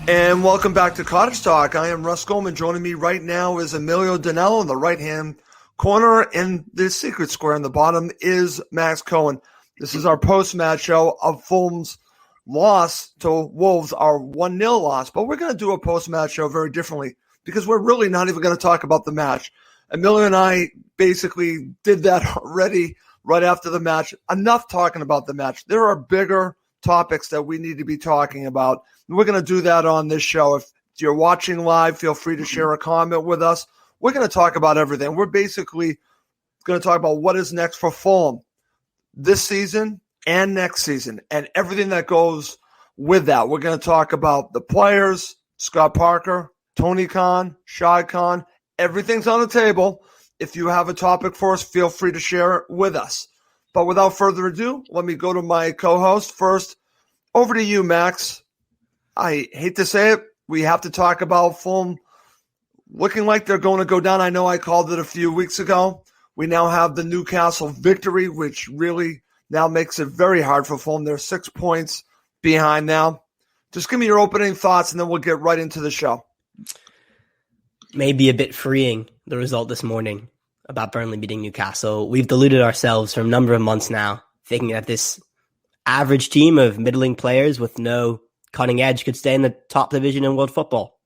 And welcome back to Cottage Talk. I am Russ Goldman. Joining me right now is Emilio Danello in the right-hand corner, and the secret square in the bottom is Max Cohen. This is our post-match show of Fulham's loss to Wolves, our 1-0 loss. But we're going to do a post-match show very differently because we're really not even going to talk about the match. Emilio and I basically did that already right after the match. Enough talking about the match. There are bigger topics that we need to be talking about. We're going to do that on this show. If you're watching live, feel free to share a comment with us. We're going to talk about everything. We're basically going to talk about what is next for Fulham this season and next season and everything that goes with that. We're going to talk about the players, Scott Parker, Tony Khan, Shad Khan. Everything's on the table. If you have a topic for us, feel free to share it with us. But without further ado, let me go to my co-host first. Over to you, Max. I hate to say it. We have to talk about Fulham looking like they're going to go down. I know I called it a few weeks ago. We now have the Newcastle victory, which really now makes it very hard for Fulham. They're 6 points behind now. Just give me your opening thoughts, and then we'll get right into the show. Maybe a bit freeing, the result this morning about Burnley beating Newcastle. We've deluded ourselves for a number of months now, thinking that this average team of middling players with no cutting edge could stay in the top division in world football.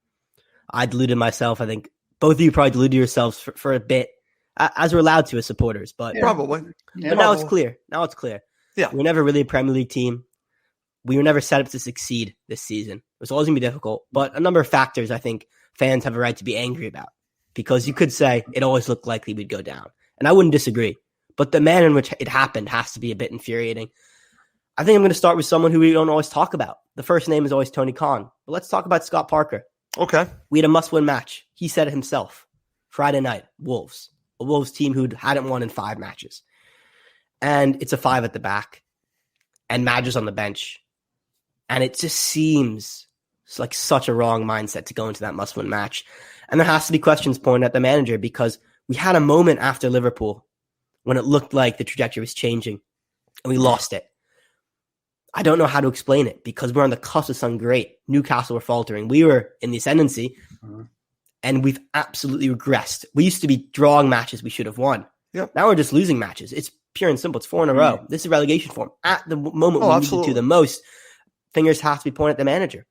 I deluded myself. I think both of you probably deluded yourselves for a bit, as we're allowed to as supporters. But probably. But now it's clear. Now it's clear. Yeah. We were never really a Premier League team. We were never set up to succeed this season. It was always going to be difficult. But a number of factors I think fans have a right to be angry about. Because you could say it always looked likely we'd go down. And I wouldn't disagree. But the manner in which it happened has to be a bit infuriating. I think I'm going to start with someone who we don't always talk about. The first name is always Tony Khan. But let's talk about Scott Parker. Okay. We had a must-win match. He said it himself. Friday night, Wolves. A Wolves team who hadn't won in 5 matches. And it's a 5 at the back. And Madge's on the bench. And it just seems like such a wrong mindset to go into that must-win match. And there has to be questions pointed at the manager because we had a moment after Liverpool when it looked like the trajectory was changing and we lost it. I don't know how to explain it because we're on the cusp of something great. Newcastle were faltering. We were in the ascendancy and we've absolutely regressed. We used to be drawing matches we should have won. Yep. Now we're just losing matches. It's pure and simple. It's 4 in a row. This is relegation form. At the moment we needed to the most, fingers have to be pointed at the manager.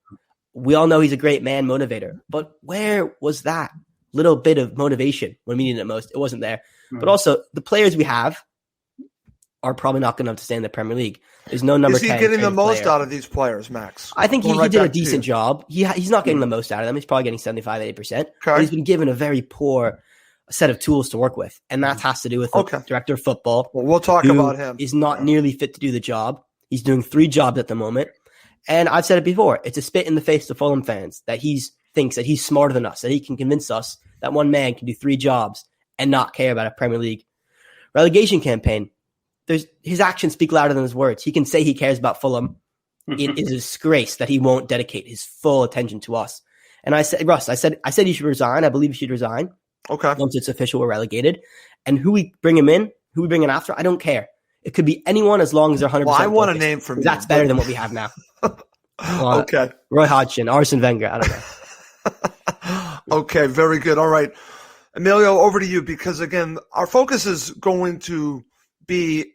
We all know he's a great man motivator, but where was that little bit of motivation when we needed it most? It wasn't there. But also, the players we have are probably not good enough to stay in the Premier League. There's no number 10. Is he getting the most out of these players, Max? I think he did a decent job. He's not getting the most out of them. He's probably getting 75, 80%. Okay. But he's been given a very poor set of tools to work with, and that has to do with the director of football. Well, we'll talk about him. Is not nearly fit to do the job. He's doing 3 jobs at the moment. And I've said it before, it's a spit in the face to Fulham fans that he thinks that he's smarter than us, that he can convince us that one man can do 3 jobs and not care about a Premier League relegation campaign. His actions speak louder than his words. He can say he cares about Fulham. It is a disgrace that he won't dedicate his full attention to us. And I said, Russ, I said he should resign. I believe he should resign. Okay. Once it's official, we're relegated. And who we bring him in, who we bring in after, I don't care. It could be anyone as long as they're 100%. Well, I want a name from you. That's better than what we have now. Okay. Roy Hodgson, Arsene Wenger, I don't know. Okay, very good. All right. Emilio, over to you because, again, our focus is going to be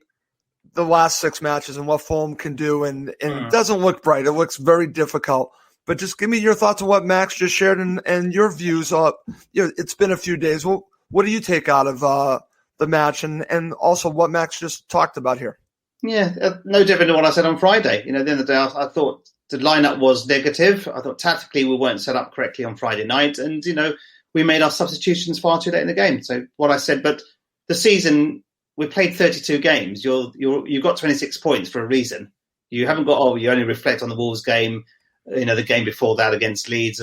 the last 6 matches and what Fulham can do, and it doesn't look bright. It looks very difficult. But just give me your thoughts on what Max just shared and your views. It's been a few days. Well, what do you take out of the match and also what Max just talked about here? Yeah, no different than what I said on Friday. At the end of the day, I thought the lineup was negative. I thought tactically we weren't set up correctly on Friday night. And, we made our substitutions far too late in the game. So what I said, but the season, we played 32 games. You've got 26 points for a reason. You haven't got, you only reflect on the Wolves game, the game before that against Leeds.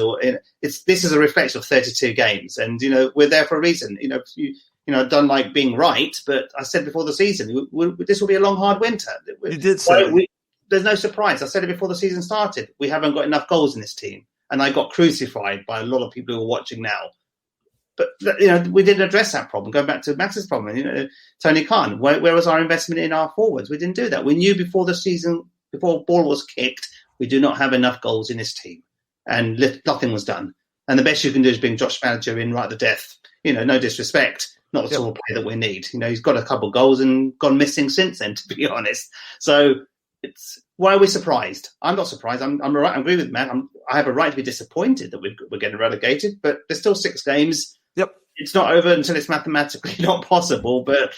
This is a reflection of 32 games. And, we're there for a reason. I don't like being right, but I said before the season, this will be a long, hard winter. You did say. There's no surprise. I said it before the season started. We haven't got enough goals in this team. And I got crucified by a lot of people who are watching now. But, we didn't address that problem. Going back to Max's problem, Tony Khan, where was our investment in our forwards? We didn't do that. We knew before the season, before ball was kicked, we do not have enough goals in this team. and nothing was done. And the best you can do is bring Josh Manager in right at the death. No disrespect, not the sort of player that we need. He's got a couple of goals and gone missing since then, to be honest. So why are we surprised? I'm not surprised. I'm right. I agree with Matt. I have a right to be disappointed that we're getting relegated, but there's still 6 games. Yep. It's not over until it's mathematically not possible, but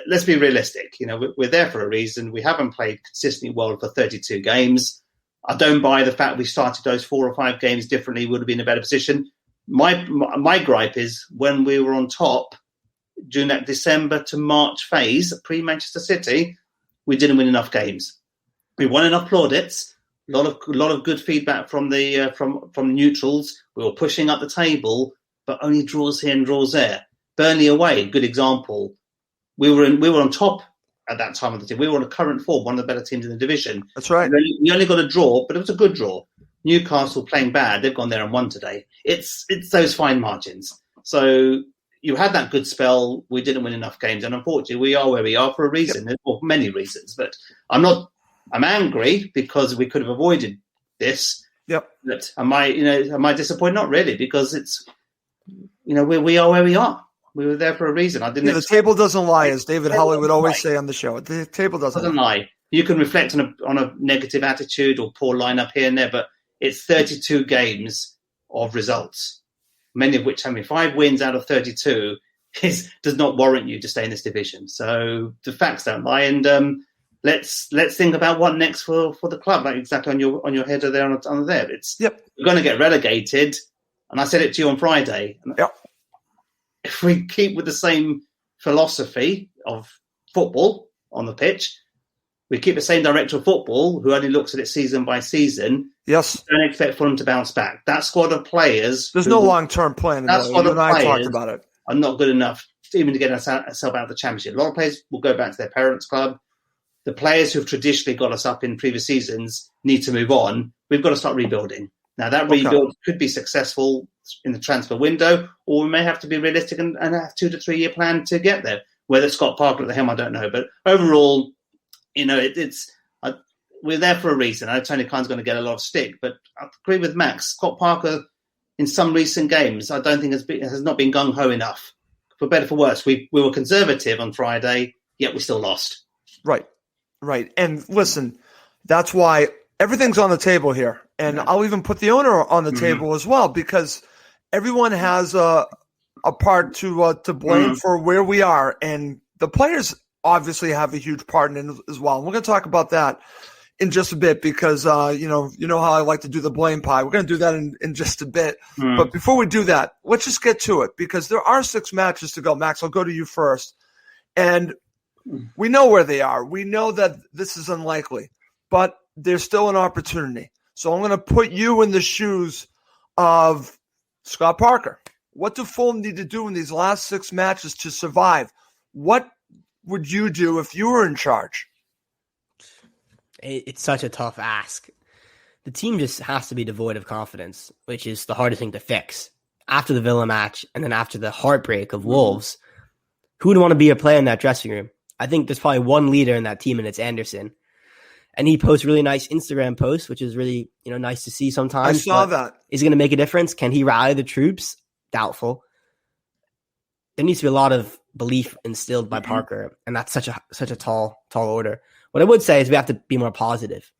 let's be realistic. We're there for a reason. We haven't played consistently well for 32 games. I don't buy the fact we started those 4 or 5 games differently would have been in a better position. My gripe is when we were on top during that December to March phase, pre-Manchester City, we didn't win enough games. We won enough plaudits, a lot of good feedback from the from neutrals. We were pushing up the table, but only draws here and draws there. Burnley away, good example. We were on top at that time of the team. We were on a current form, one of the better teams in the division. That's right. We only got a draw, but it was a good draw. Newcastle playing bad. They've gone there and won today. It's those fine margins. So you had that good spell. We didn't win enough games, and unfortunately, we are where we are for a reason, or many reasons. But I'm angry because we could have avoided this. Yep. But am I disappointed? Not really, because it's we are where we are. We were there for a reason. The table doesn't lie, as David Holly would always say on the show. The table doesn't lie. You can reflect on a negative attitude or poor lineup here and there, but it's 32 games of results, many of which, 5 wins out of 32 does not warrant you to stay in this division. So the facts don't lie, and let's think about what next for the club. Like exactly on your header there on there. We're going to get relegated, and I said it to you on Friday. Yep. If we keep with the same philosophy of football on the pitch, we keep the same director of football who only looks at it season by season. Yes. Don't expect Fulham to bounce back. That squad of players... There's no long-term plan. That squad of I talked players about it. are not good enough even to get ourselves out of the Championship. A lot of players will go back to their parents' club. The players who've traditionally got us up in previous seasons need to move on. We've got to start rebuilding. Now, that rebuild could be successful in the transfer window, or we may have to be realistic and have a 2 to 3 year plan to get there. Whether Scott Parker at the helm, I don't know. But overall, we're there for a reason. I know Tony Khan's going to get a lot of stick, but I agree with Max. Scott Parker, in some recent games, I don't think has not been gung-ho enough. For better or for worse, we were conservative on Friday, yet we still lost. Right. And listen, that's why everything's on the table here. And I'll even put the owner on the table as well, because everyone has a part to blame for where we are. And the players obviously have a huge part in it as well. And we're going to talk about that in just a bit because, you know how I like to do the blame pie. We're going to do that in just a bit. But before we do that, let's just get to it because there are 6 matches to go. Max, I'll go to you first. And we know where they are. We know that this is unlikely, but there's still an opportunity. So I'm going to put you in the shoes of Scott Parker. What do Fulham need to do in these last 6 matches to survive? What would you do if you were in charge? It's such a tough ask. The team just has to be devoid of confidence, which is the hardest thing to fix. After the Villa match and then after the heartbreak of Wolves, who would want to be a player in that dressing room? I think there's probably one leader in that team, and it's Anderson. And he posts really nice Instagram posts, which is really nice to see sometimes. I saw that. Is it going to make a difference? Can he rally the troops? Doubtful. There needs to be a lot of belief instilled by Parker, and that's such a tall order. What I would say is we have to be more positive.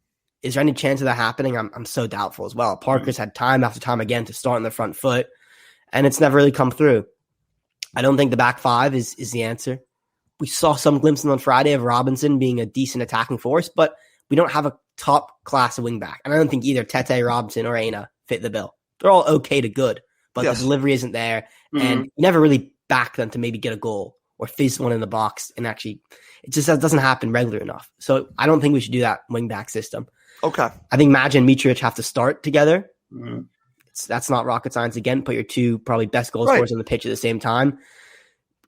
Is there any chance of that happening? I'm so doubtful as well. Parker's had time after time again to start on the front foot, and it's never really come through. I don't think the back 5 is the answer. We saw some glimpses on Friday of Robinson being a decent attacking force, but we don't have a top class wing back. And I don't think either Tete, Robinson, or Aina fit the bill. They're all okay to good, but the delivery isn't there. And you never really back them to maybe get a goal or fizz one in the box. And actually, it just doesn't happen regular enough. So I don't think we should do that wing back system. Okay. I think Madge and Mitrovic have to start together. That's not rocket science. Again, put your 2 probably best goal scorers on the pitch at the same time.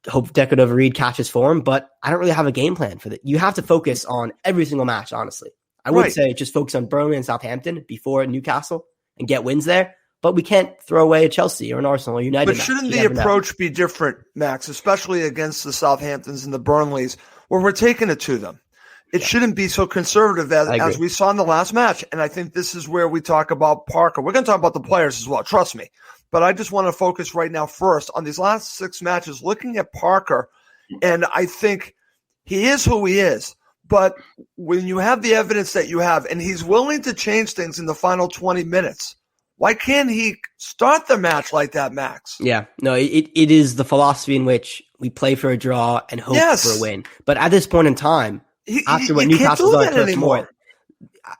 Hope Decorative Reed catches form, but I don't really have a game plan for that. You have to focus on every single match, honestly. I would say just focus on Burnley and Southampton before Newcastle and get wins there, but we can't throw away a Chelsea or an Arsenal or United. But shouldn't the approach be different, Max, especially against the Southamptons and the Burnleys, where we're taking it to them? it shouldn't be so conservative as we saw in the last match. And I think this is where we talk about Parker. We're going to talk about the players as well, trust me. But I just want to focus right now first on these last 6 matches, looking at Parker. And I think he is who he is. But when you have the evidence that you have, and he's willing to change things in the final 20 minutes, why can't he start the match like that, Max? Yeah, no, it is the philosophy in which we play for a draw and hope for a win. But at this point in time, after what Newcastle's done to us more,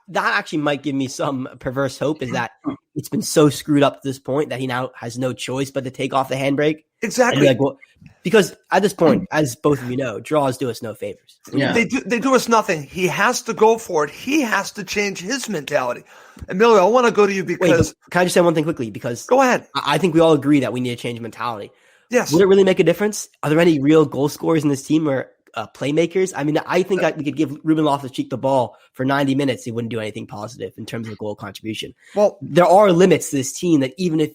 that actually might give me some perverse hope, is that it's been so screwed up to this point that he now has no choice but to take off the handbrake. Exactly. And be like, well, because at this point, as both of you know, draws do us no favors. Yeah. They do us nothing. He has to go for it. He has to change his mentality. Emilio, I want to go to you because... Wait, can I just say one thing quickly? Because go ahead. I think we all agree that we need to change mentality. Yes. Would it really make a difference? Are there any real goal scorers in this team or playmakers? I mean, I think we could give Ruben Loftus-Cheek the ball for 90 minutes. He wouldn't do anything positive in terms of goal contribution. Well, there are limits to this team that even if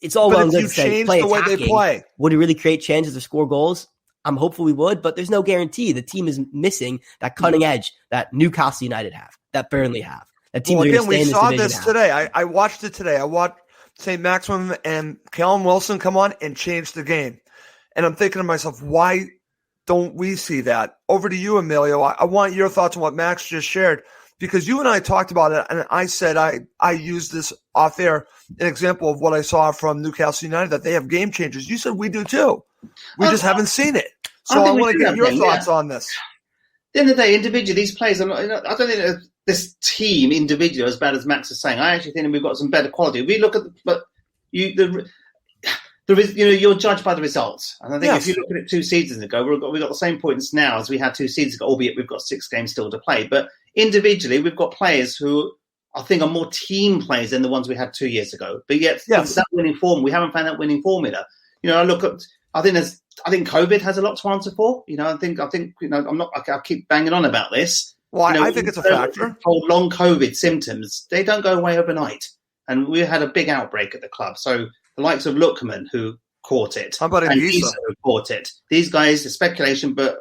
it's all well and good to say play the way they play, would it really create chances to score goals? I'm hopeful we would, but there's no guarantee. The team is missing that cutting edge that Newcastle United have, that Burnley have. That team again, we saw this today. I watched it today. I watched St. Maximum and Callum Wilson come on and change the game. And I'm thinking to myself, why don't we see that? Over to you, Emilio. I want your thoughts on what Max just shared, because you and I talked about it, and I said I used this off air, an example of what I saw from Newcastle United, that they have game changers. You said we do too. We just haven't seen it. So I want to get your thoughts on this. At the end of the day, individually, these players, I don't think this team individually as bad as Max is saying. I actually think we've got some better quality. We look at you're judged by the results. And I think if you look at it 2 seasons ago, we've got the same points now as we had 2 seasons ago, albeit we've got 6 games still to play. But individually, we've got players who I think are more team players than the ones we had 2 years ago. But yet, that winning form, we haven't found that winning formula. I think COVID has a lot to answer for. I keep banging on about this. Well, I think it's a factor. Long COVID symptoms, they don't go away overnight. And we had a big outbreak at the club. So the likes of Lookman, who caught it. How about Anguissa, who caught it? These guys, it's speculation, but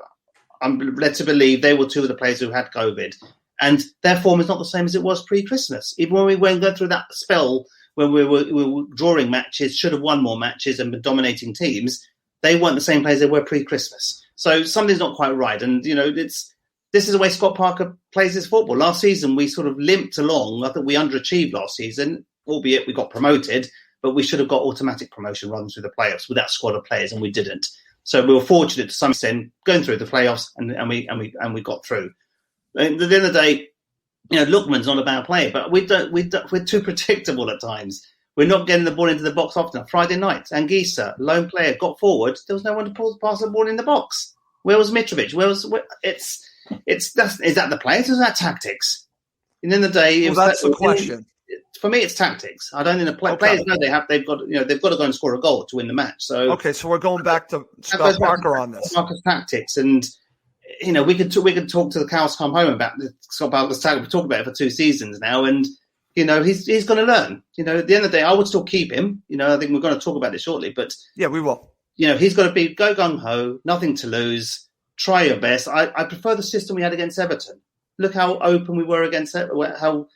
I'm led to believe they were 2 of the players who had COVID. And their form is not the same as it was pre-Christmas. Even when we went through that spell when we were drawing matches, should have won more matches and been dominating teams, they weren't the same players they were pre-Christmas. So something's not quite right. And, this is the way Scott Parker plays his football. Last season, we sort of limped along. I think we underachieved last season, albeit we got promoted, but we should have got automatic promotion rather than through the playoffs with that squad of players, and we didn't. So we were fortunate to some extent going through the playoffs, and we got through. And at the end of the day, Lookman's not a bad player, but we're too predictable at times. We're not getting the ball into the box often. Friday night, Anguissa, lone player, got forward. There was no one to pass the ball in the box. Where was Mitrovic? Is that the players or is that tactics? And in the day, that's the question. For me, it's tactics. I don't think the players know they've got to go and score a goal to win the match. So so we're going back to Scott Parker on this. Parker's tactics, and we could talk to the cows come home about Scott Parker's tactics. We've talked about it for 2 seasons now, and he's going to learn. At the end of the day, I would still keep him. I think we're going to talk about this shortly, but yeah, we will. He's got to go gung ho, nothing to lose, try your best. I prefer the system we had against Everton. Look how open we were against it, how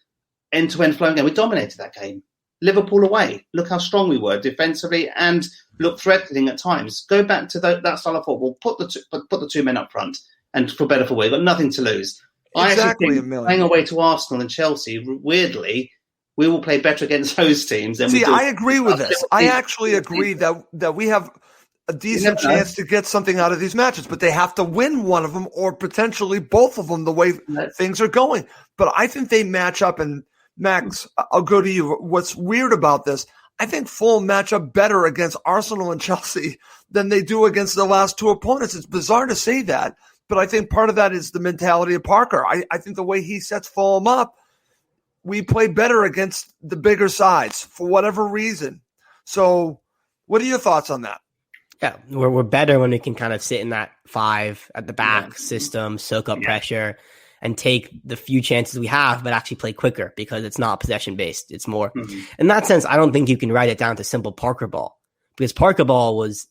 end-to-end flowing game. We dominated that game. Liverpool away. Look how strong we were defensively and look threatening at times. Go back to that style of football. Put the 2 men up front, and for better for worse, got nothing to lose. Exactly, I actually think playing away to Arsenal and Chelsea, weirdly, we will play better against those teams than we do. I agree with this. I actually agree that we have a decent chance to get something out of these matches, but they have to win one of them or potentially both of them the way things are going. But I think they match up, and Max, I'll go to you. What's weird about this, I think Fulham match up better against Arsenal and Chelsea than they do against the last 2 opponents. It's bizarre to say that, but I think part of that is the mentality of Parker. I think the way he sets Fulham up, we play better against the bigger sides for whatever reason. So what are your thoughts on that? Yeah, we're better when we can kind of sit in that 5 at the back system, soak up pressure, and take the few chances we have, but actually play quicker because it's not possession-based. It's more. In that sense, I don't think you can write it down to simple Parker ball, because Parker ball was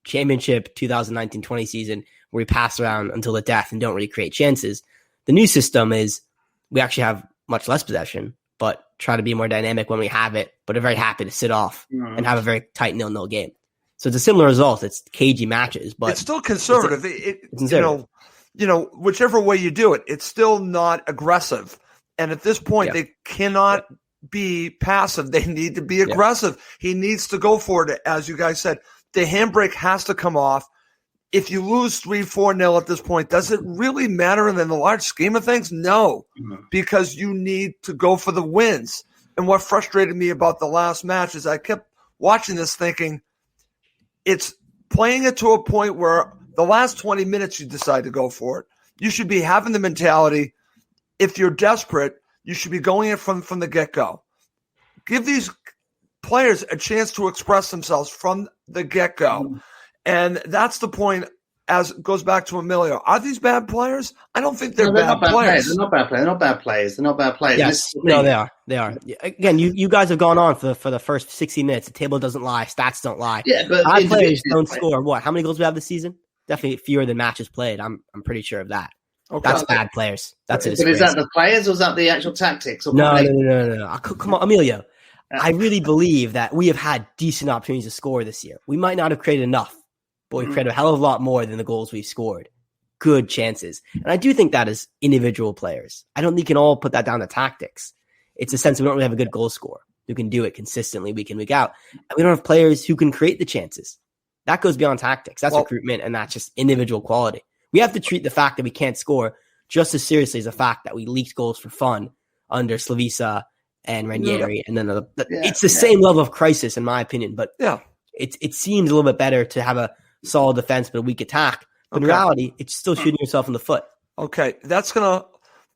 championship 2019-20 season where we pass around until the death and don't really create chances. The new system is we actually have much less possession, but try to be more dynamic when we have it, but are very happy to sit off and have a very tight 0-0 game. So it's a similar result. It's cagey matches, but it's still conservative. It's conservative. Whichever way you do it, it's still not aggressive. And at this point, they cannot be passive. They need to be aggressive. He needs to go for it, as you guys said. The handbrake has to come off. If you lose 3-4-0 at this point, does it really matter in the large scheme of things? No, because you need to go for the wins. And what frustrated me about the last match is I kept watching this thinking it's playing it to a point where the last 20 minutes you decide to go for it. You should be having the mentality, if you're desperate, you should be going in from the get-go. Give these players a chance to express themselves from the get-go. And that's the point, as it goes back to Emilio. Are these bad players? I don't think they're bad players. They're not bad players. They're not bad players. Yes, no, they are. They are. Again, you guys have gone on for the first 60 minutes. The table doesn't lie. Stats don't lie. Yeah, but bad players don't score. What? How many goals do we have this season? Definitely fewer than matches played. I'm pretty sure of that. Okay. That's bad players. That's it. But is that the players or is that the actual tactics? No. Come on, Emilio. I really believe that we have had decent opportunities to score this year. We might not have created enough, but we've created a hell of a lot more than the goals we've scored. Good chances. And I do think that is individual players. I don't think you can all put that down to tactics. It's a sense we don't really have a good goal scorer who can do it consistently week in, week out. And we don't have players who can create the chances. That goes beyond tactics. That's recruitment, and that's just individual quality. We have to treat the fact that we can't score just as seriously as the fact that we leaked goals for fun under Slavisa and Ranieri. And then it's the same level of crisis, in my opinion. But it seems a little bit better to have a solid defense but a weak attack. But in reality, it's still shooting yourself in the foot. Okay, that's going to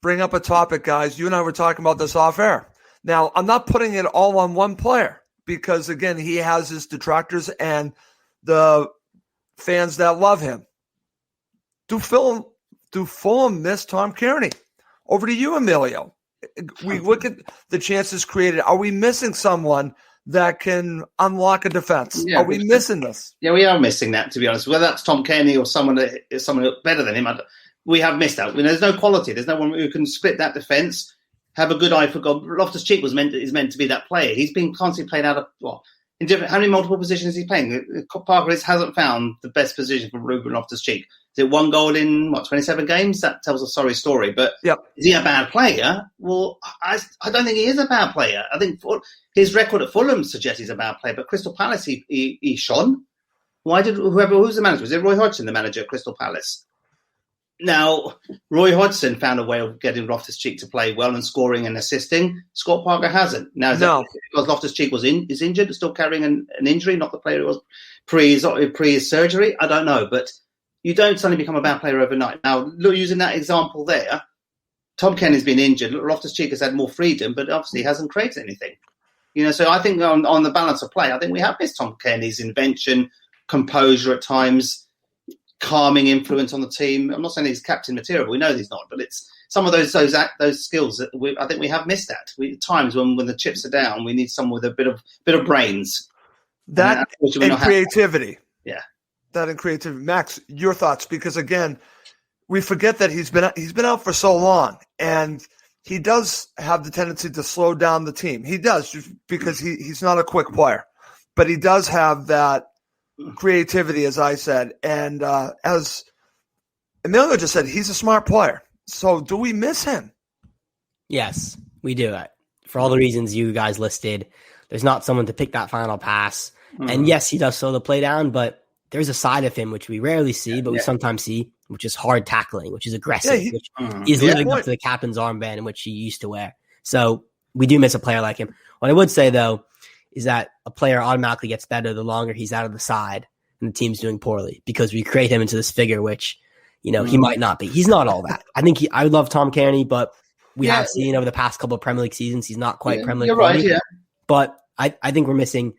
bring up a topic, guys. You and I were talking about this off air. Now, I'm not putting it all on one player because, again, he has his detractors and the fans that love him. Do Fulham miss Tom Kearney? Over to you, Emilio. We look at the chances created. Are we missing someone that can unlock a defense? Are we missing this? Yeah, we are missing that, to be honest. Whether that's Tom Kearney or someone better than him, we have missed out. I mean, there's no quality. There's no one who can split that defense, have a good eye for God. Loftus-Cheek is meant to be that player. He's been constantly played out of how many multiple positions is he playing? Parker hasn't found the best position for Ruben Loftus-Cheek. Is it one goal in 27 games? That tells a sorry story. But is he a bad player? Well, I don't think he is a bad player. I think his record at Fulham suggests he's a bad player. But Crystal Palace, he shone. Why did who's the manager? Was it Roy Hodgson, the manager at Crystal Palace? Now, Roy Hodgson found a way of getting Loftus-Cheek to play well and scoring and assisting. Scott Parker hasn't. Now, is that because Loftus-Cheek is injured, still carrying an injury, not the player who was pre his surgery? I don't know, but you don't suddenly become a bad player overnight. Now, using that example there, Tom Kearney's been injured. Loftus-Cheek has had more freedom, but obviously hasn't created anything. So I think on the balance of play, I think we have missed Tom Kearney's invention, composure at times, calming influence on the team. I'm not saying he's captain material, but we know he's not. But it's some of those skills that I think we have missed at. At times when the chips are down, we need someone with a bit of brains. That and creativity. Yeah. That and creativity. Max, your thoughts? Because again, we forget that he's been out for so long, and he does have the tendency to slow down the team. He does, just because he's not a quick player, but he does have that creativity, as I said, and as Emilio just said, he's a smart player. So, do we miss him? Yes, we do. For all the reasons you guys listed, there's not someone to pick that final pass, and yes, he does slow the play down, but there's a side of him which we rarely see, but we sometimes see, which is hard tackling, which is aggressive, which is living up to the captain's armband in which he used to wear. So we do miss a player like him. What I would say, though, is that a player automatically gets better the longer he's out of the side and the team's doing poorly, because we create him into this figure, which, he might not be. He's not all that. I would love Tom Kearney, but we have seen over the past couple of Premier League seasons, he's not quite Premier League. You're right, yeah. But I think we're missing.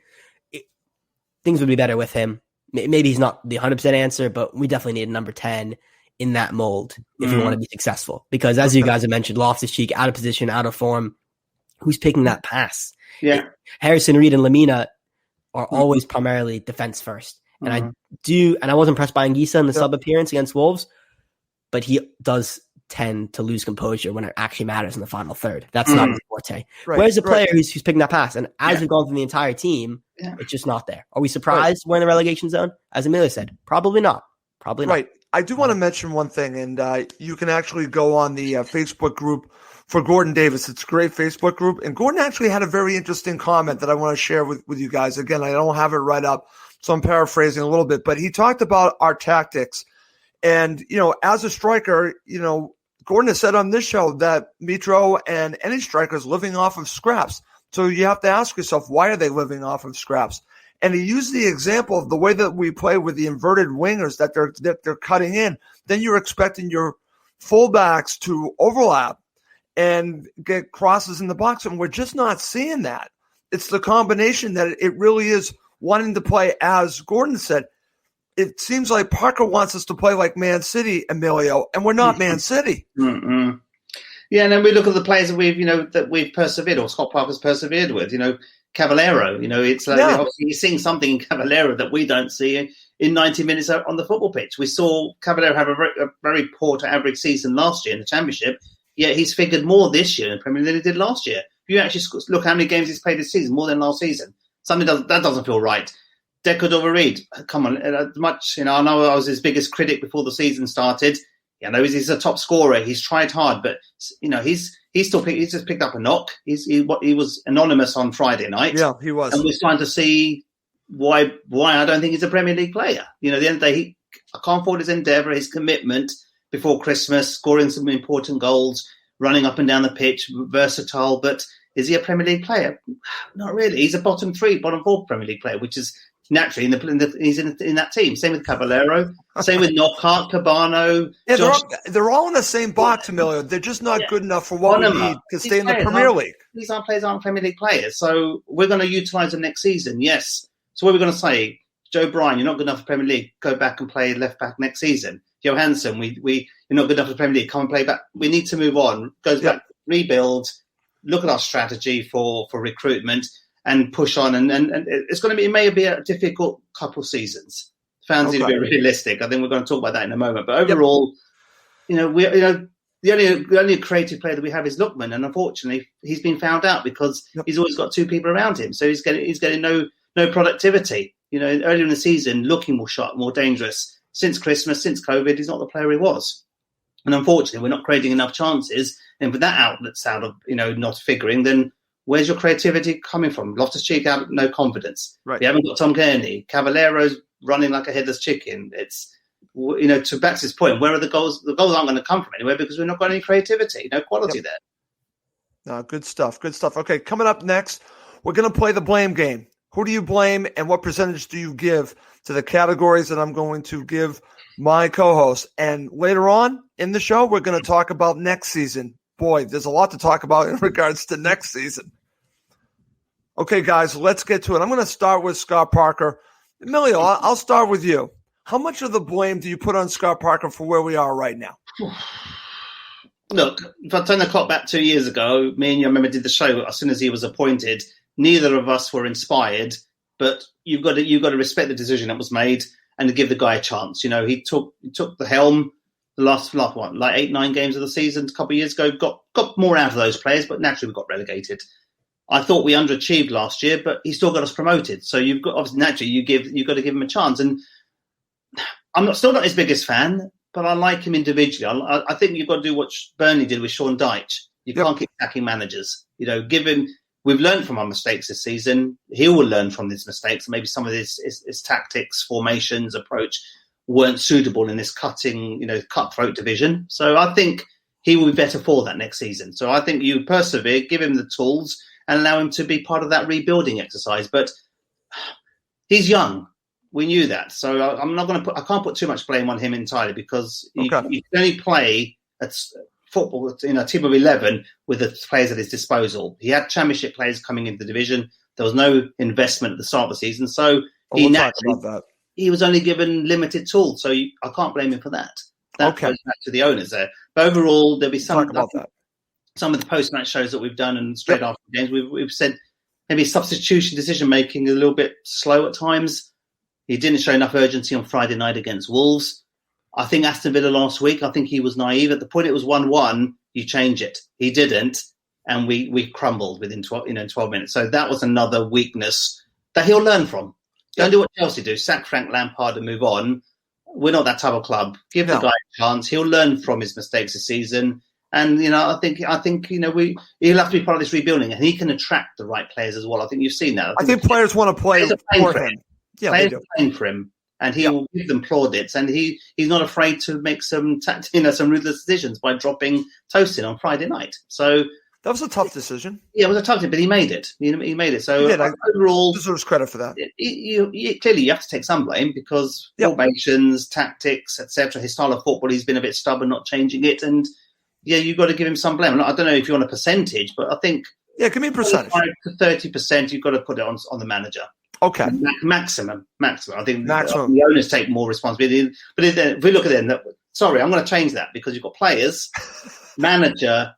Things would be better with him. Maybe he's not the 100% answer, but we definitely need a number 10 in that mold if we want to be successful. Because as you guys have mentioned, Loftus-Cheek out of position, out of form. Who's picking that pass? Yeah. Harrison, Reed, and Lamina are always primarily defense first. And I was impressed by Anguissa in the sub appearance against Wolves, but he does tend to lose composure when it actually matters in the final third. That's not his forte. Right, Where's the player who's picking that pass? And as we've gone through the entire team, it's just not there. Are we surprised we're in the relegation zone? As Amelia said, probably not. Probably not. Right. I do want to mention one thing, and you can actually go on the Facebook group for Gordon Davis. It's a great Facebook group. And Gordon actually had a very interesting comment that I want to share with you guys. Again, I don't have it right up, so I'm paraphrasing a little bit. But he talked about our tactics. And, as a striker, Gordon has said on this show that Mitro and any striker is living off of scraps. So you have to ask yourself, why are they living off of scraps? And he used the example of the way that we play with the inverted wingers that they're cutting in. Then you're expecting your fullbacks to overlap and get crosses in the box, and we're just not seeing that. It's the combination that it really is wanting to play, as Gordon said. It seems like Parker wants us to play like Man City, Emilio, and we're not Man City. Mm-mm. Yeah, and then we look at the players that we've persevered, or Scott Parker's persevered with. Caballero. It's like obviously he's seeing something in Caballero that we don't see in 90 minutes on the football pitch. We saw Caballero have a very poor to average season last year in the Championship, yet he's figured more this year in the Premier League than he did last year. If you actually look how many games he's played this season, more than last season, that doesn't feel right. Deco Dovereed, come on, I know I was his biggest critic before the season started. I know he's a top scorer. He's tried hard, but he's just picked up a knock. He was anonymous on Friday night. Yeah, he was, and we're starting to see why I don't think he's a Premier League player. At the end of the day, I can't fault his endeavour, his commitment before Christmas, scoring some important goals, running up and down the pitch, versatile. But is he a Premier League player? Not really. He's a bottom 4 Premier League player, which is naturally he's in that team. Same with Caballero. Same with Knockhart, Cabano. Yeah, they're all in the same box, Emilio. They're just not good enough for what we need to stay in the Premier League. These players aren't Premier League players, so we're going to utilise them next season. Yes. So what are we going to say? Joe Bryan, you're not good enough for Premier League. Go back and play left back next season. Johansson, you're not good enough for Premier League. Come and play back. We need to move on. Goes back, rebuild. Look at our strategy for recruitment. And push on, and it's going to be. It may be a difficult couple seasons. Fans need to be realistic. I think we're going to talk about that in a moment. But overall, the only creative player that we have is Lookman, and unfortunately, he's been found out because he's always got 2 people around him. So he's getting no productivity. Earlier in the season, looking more dangerous. Since Christmas, since COVID, he's not the player he was. And unfortunately, we're not creating enough chances. And with that outlet out of not figuring, then. Where's your creativity coming from? Loftus-Cheek out, no confidence. Right. We haven't got Tom Kearney. Caballero's running like a headless chicken. It's, to Bax's point, where are the goals? The goals aren't going to come from anywhere because we've not got any creativity, no quality there. No, good stuff. Good stuff. Okay, coming up next, we're going to play the blame game. Who do you blame and what percentage do you give to the categories that I'm going to give my co-host? And later on in the show, we're going to talk about next season. Boy, there's a lot to talk about in regards to next season. Okay, guys, let's get to it. I'm going to start with Scott Parker. Emilio, I'll start with you. How much of the blame do you put on Scott Parker for where we are right now? Look, if I turn the clock back 2 years ago, me and you, I remember, did the show as soon as he was appointed. Neither of us were inspired, but you've got to respect the decision that was made and to give the guy a chance. He took the helm. The last 8-9 games of the season a couple of years ago, got more out of those players, but naturally we got relegated. I thought we underachieved last year, but he still got us promoted. So you've got obviously naturally you've got to give him a chance. And I'm still not his biggest fan, but I like him individually. I think you've got to do what Burnley did with Sean Dyche. You can't keep sacking managers. Give him. We've learned from our mistakes this season. He will learn from his mistakes. Maybe some of his tactics, formations, approach weren't suitable in this cutthroat division. So I think he will be better for that next season. So I think you persevere, give him the tools and allow him to be part of that rebuilding exercise. But he's young. We knew that. So I can't put too much blame on him entirely because you can only play at football in a team of 11 with the players at his disposal. He had championship players coming into the division. There was no investment at the start of the season. So he was only given limited tools, so I can't blame him for that. That goes back to the owners there. But overall, there'll be some of the post-match shows that we've done and straight after games, we've said maybe substitution decision-making a little bit slow at times. He didn't show enough urgency on Friday night against Wolves. I think Aston Villa last week, I think he was naive. At the point it was 1-1, you change it. He didn't, and we crumbled within 12 minutes. So that was another weakness that he'll learn from. Don't do what Chelsea do, sack Frank Lampard and move on. We're not that type of club. Give the guy a chance. He'll learn from his mistakes this season. And, I think he'll have to be part of this rebuilding, and he can attract the right players as well. I think you've seen that. I think players want to play for him. Yeah, players are playing for him, and he will give them plaudits. And he's not afraid to make some ruthless decisions by dropping Tosin on Friday night. So that was a tough decision. Yeah, it was a tough decision, but he made it. He made it. So overall, deserves credit for that. Clearly, you have to take some blame because formations, tactics, etc. His style of football, he's been a bit stubborn, not changing it, and you've got to give him some blame. I don't know if you want a percentage, but I think give me a percentage. 30%, you've got to put it on the manager. Okay, maximum. I think maximum. The owners take more responsibility. But if we look at it, I'm going to change that because you've got players, manager,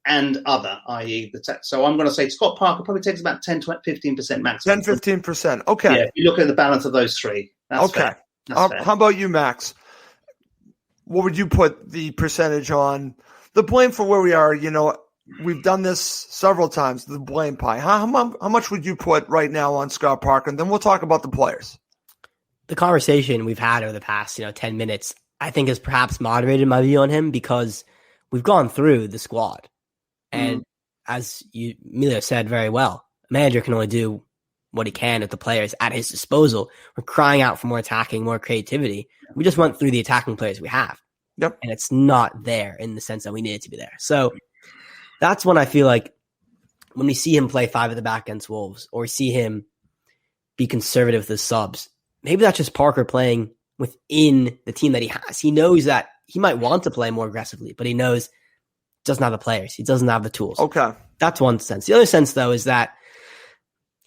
and other, i.e. So I'm going to say Scott Parker probably takes about 10-15% maximum. 10-15%. Okay. Yeah, if you look at the balance of those three. That's fair. That's fair. How about you, Max? What would you put the percentage on the blame for where we are? We've done this several times, the blame pie. How much would you put right now on Scott Parker? And then we'll talk about the players. The conversation we've had over the past 10 minutes, I think, has perhaps moderated my view on him because we've gone through the squad. And as Emilio said very well, a manager can only do what he can with the players at his disposal. We're crying out for more attacking, more creativity. We just went through the attacking players we have. Yep. And it's not there in the sense that we need it to be there. So that's when I feel like when we see him play 5 at the back against Wolves, or we see him be conservative with his subs, maybe that's just Parker playing within the team that he has. He knows that he might want to play more aggressively, but he knows he doesn't have the players. He doesn't have the tools. Okay. That's one sense. The other sense, though, is that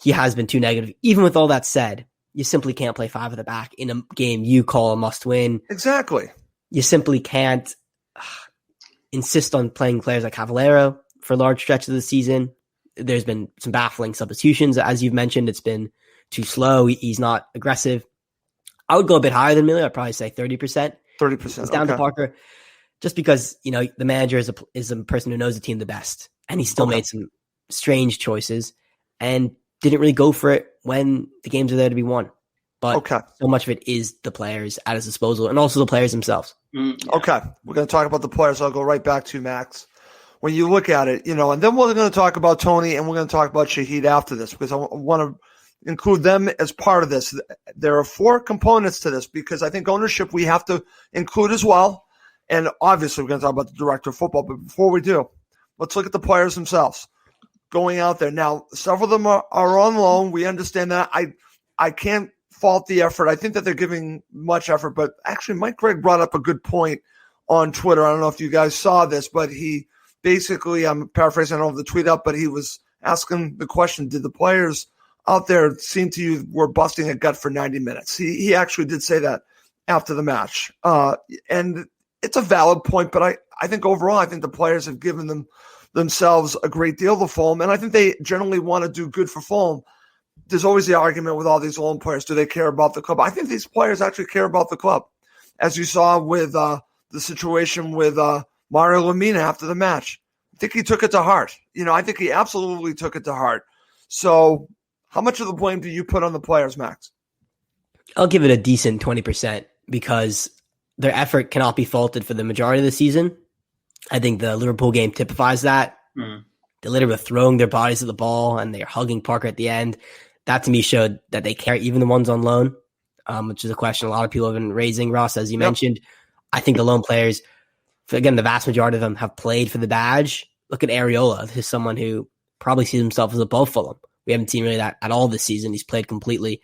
he has been too negative. Even with all that said, you simply can't play 5 at the back in a game you call a must-win. Exactly. You simply can't insist on playing players like Cavallero for large stretches of the season. There's been some baffling substitutions. As you've mentioned, it's been too slow. He's not aggressive. I would go a bit higher than Miller. I'd probably say 30%. 30%. It's down to Parker. Just because, the manager is a person who knows the team the best. And he still made some strange choices and didn't really go for it when the games are there to be won. But so much of it is the players at his disposal and also the players themselves. Okay. We're going to talk about the players. I'll go right back to Max. When you look at it, and then we're going to talk about Tony and we're going to talk about Shahid after this because I want to include them as part of this. There are 4 components to this because I think ownership we have to include as well. And obviously we're going to talk about the director of football. But before we do, let's look at the players themselves going out there. Now, several of them are on loan. We understand that. I can't fault the effort. I think that they're giving much effort. But actually, Mike Gregg brought up a good point on Twitter. I don't know if you guys saw this, but he basically, I'm paraphrasing, I don't have the tweet up, but he was asking the question, did the players out there seem to you were busting a gut for 90 minutes? He actually did say that after the match. And it's a valid point, but I think overall, I think the players have given themselves a great deal to Fulham, and I think they generally want to do good for Fulham. There's always the argument with all these loan players, do they care about the club? I think these players actually care about the club, as you saw with the situation with Mario Lemina after the match. I think he took it to heart. I think he absolutely took it to heart. So how much of the blame do you put on the players, Max? I'll give it a decent 20% because their effort cannot be faulted for the majority of the season. I think the Liverpool game typifies that. They literally were throwing their bodies at the ball and they're hugging Parker at the end. That to me showed that they care, even the ones on loan, which is a question a lot of people have been raising, Ross, as you mentioned. I think the loan players, again, the vast majority of them have played for the badge. Look at Areola. This is someone who probably sees himself as above Fulham. We haven't seen really that at all this season. He's played completely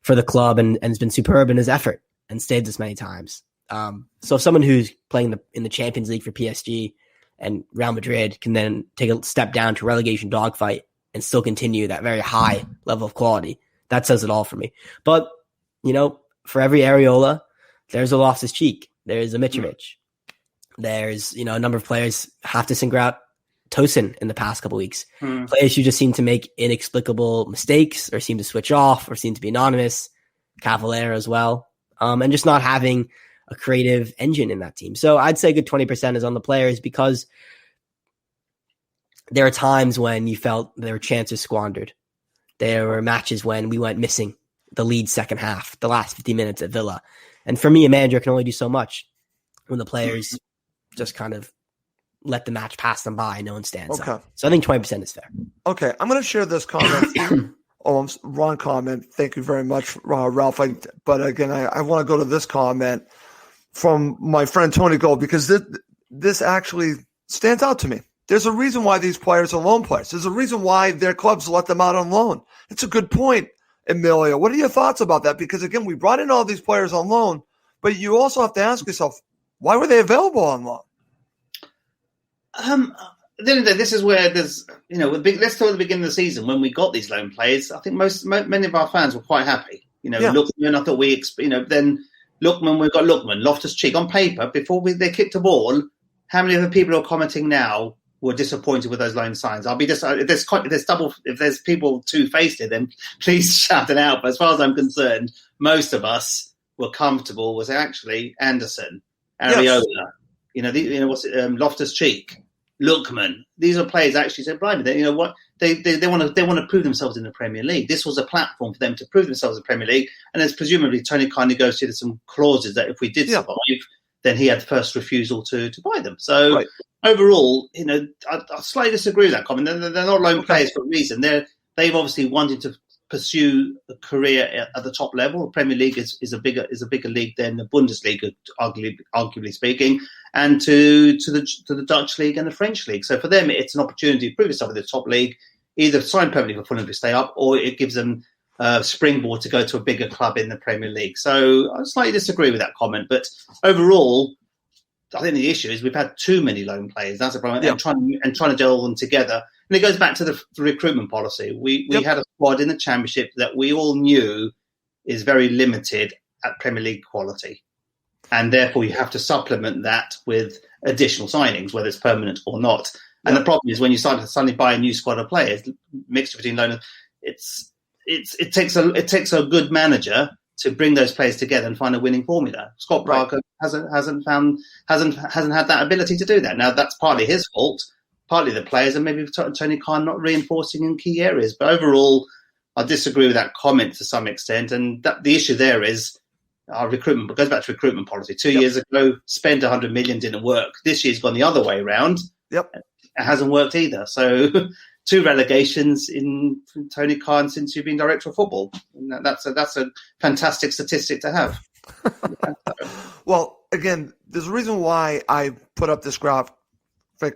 for the club and has been superb in his effort and stayed this many times. So if someone who's playing in the Champions League for PSG and Real Madrid can then take a step down to relegation dogfight and still continue that very high level of quality, that says it all for me. But, for every Areola, there's a Loftus-Cheek. There's a Mitrovic. There's, a number of players have to single out Tosin in the past couple weeks. Players who just seem to make inexplicable mistakes or seem to switch off or seem to be anonymous. Cavallero as well. And just not having a creative engine in that team. So I'd say a good 20% is on the players, because there are times when you felt there were chances squandered. There were matches when we went missing the lead second half, the last 50 minutes at Villa. And for me, a manager can only do so much when the players just kind of let the match pass them by and no one stands up. So I think 20% is fair. Okay, I'm going to share this comment. Wrong comment. Thank you very much, Ralph. But again, I want to go to this comment from my friend Tony Gold, because this actually stands out to me. There's a reason why these players are loan players. There's a reason why their clubs let them out on loan. It's a good point, Emilio. What are your thoughts about that? Because again, we brought in all these players on loan, but you also have to ask yourself, why were they available on loan? Then this is where there's, let's talk at the beginning of the season when we got these loan players. I think many of our fans were quite happy. Lookman, I thought then Lookman, we've got Lookman, Loftus-Cheek on paper before they kicked a ball. How many of the people who are commenting now were disappointed with those loan signs? I'll be just if there's people two-faced here, then please shout it out. But as far as I'm concerned, most of us were comfortable with actually Anderson, Areola, Loftus-Cheek, Lookman. These are players actually said, "Blimey, they want to prove themselves in the Premier League." This was a platform for them to prove themselves in the Premier League, and as presumably Tony Khan negotiated some clauses that if we did survive, then he had first refusal to buy them. So overall, I slightly disagree with that comment. They're not loan players for a reason. They've obviously wanted to pursue a career at the top level. The Premier League is a bigger league than the Bundesliga, arguably speaking, and to the Dutch league and the French league. So for them, it's an opportunity to prove yourself in the top league, either sign permanently for Fulham to stay up, or it gives them a springboard to go to a bigger club in the Premier League. So I slightly disagree with that comment, but overall, I think the issue is we've had too many loan players. That's the problem, and trying to gel them together. And it goes back to the recruitment policy. We had a squad in the Championship that we all knew is very limited at Premier League quality. And therefore, you have to supplement that with additional signings, whether it's permanent or not. And the problem is when you start to suddenly buy a new squad of players, mixture between loan, it takes a good manager to bring those players together and find a winning formula. Scott Parker hasn't had that ability to do that. Now that's partly his fault, partly the players, and maybe Tony Khan not reinforcing in key areas. But overall, I disagree with that comment to some extent. And the issue there is our recruitment. It goes back to recruitment policy. 2 years ago, spend 100 million didn't work. This year's gone the other way around. It hasn't worked either. So 2 relegations in Tony Khan since you've been director of football. And that's a fantastic statistic to have. Well, again, there's a reason why I put up this graphic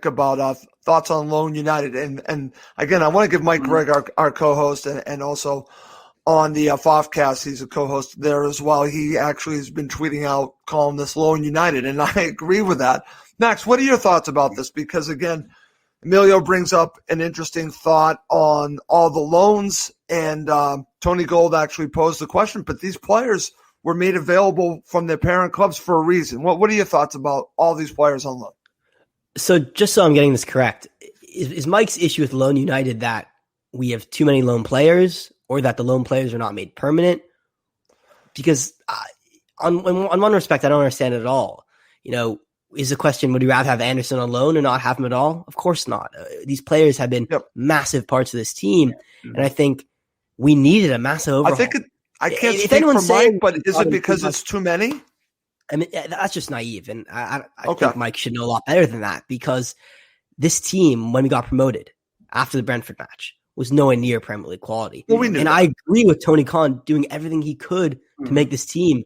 about thoughts on Loan United. And again, I want to give Mike Gregg, our co-host, and also on the Fofcast, he's a co-host there as well. He actually has been tweeting out, calling this Loan United, and I agree with that. Max, what are your thoughts about this? Because again, Emilio brings up an interesting thought on all the loans, and Tony Gold actually posed the question, but these players were made available from their parent clubs for a reason. What are your thoughts about all these players on loan? So just so I'm getting this correct, is Mike's issue with Loan United that we have too many loan players, or that the loan players are not made permanent? Because on one respect, I don't understand it at all. Is the question, would you rather have Anderson on loan or not have him at all? Of course not. These players have been massive parts of this team, and I think we needed a massive overhaul. I can't speak for Mike, but is it because it's too many? I mean, that's just naive, and I think Mike should know a lot better than that, because this team, when we got promoted after the Brentford match, was nowhere near Premier League quality. Well, we knew that. I agree with Tony Khan doing everything he could to make this team,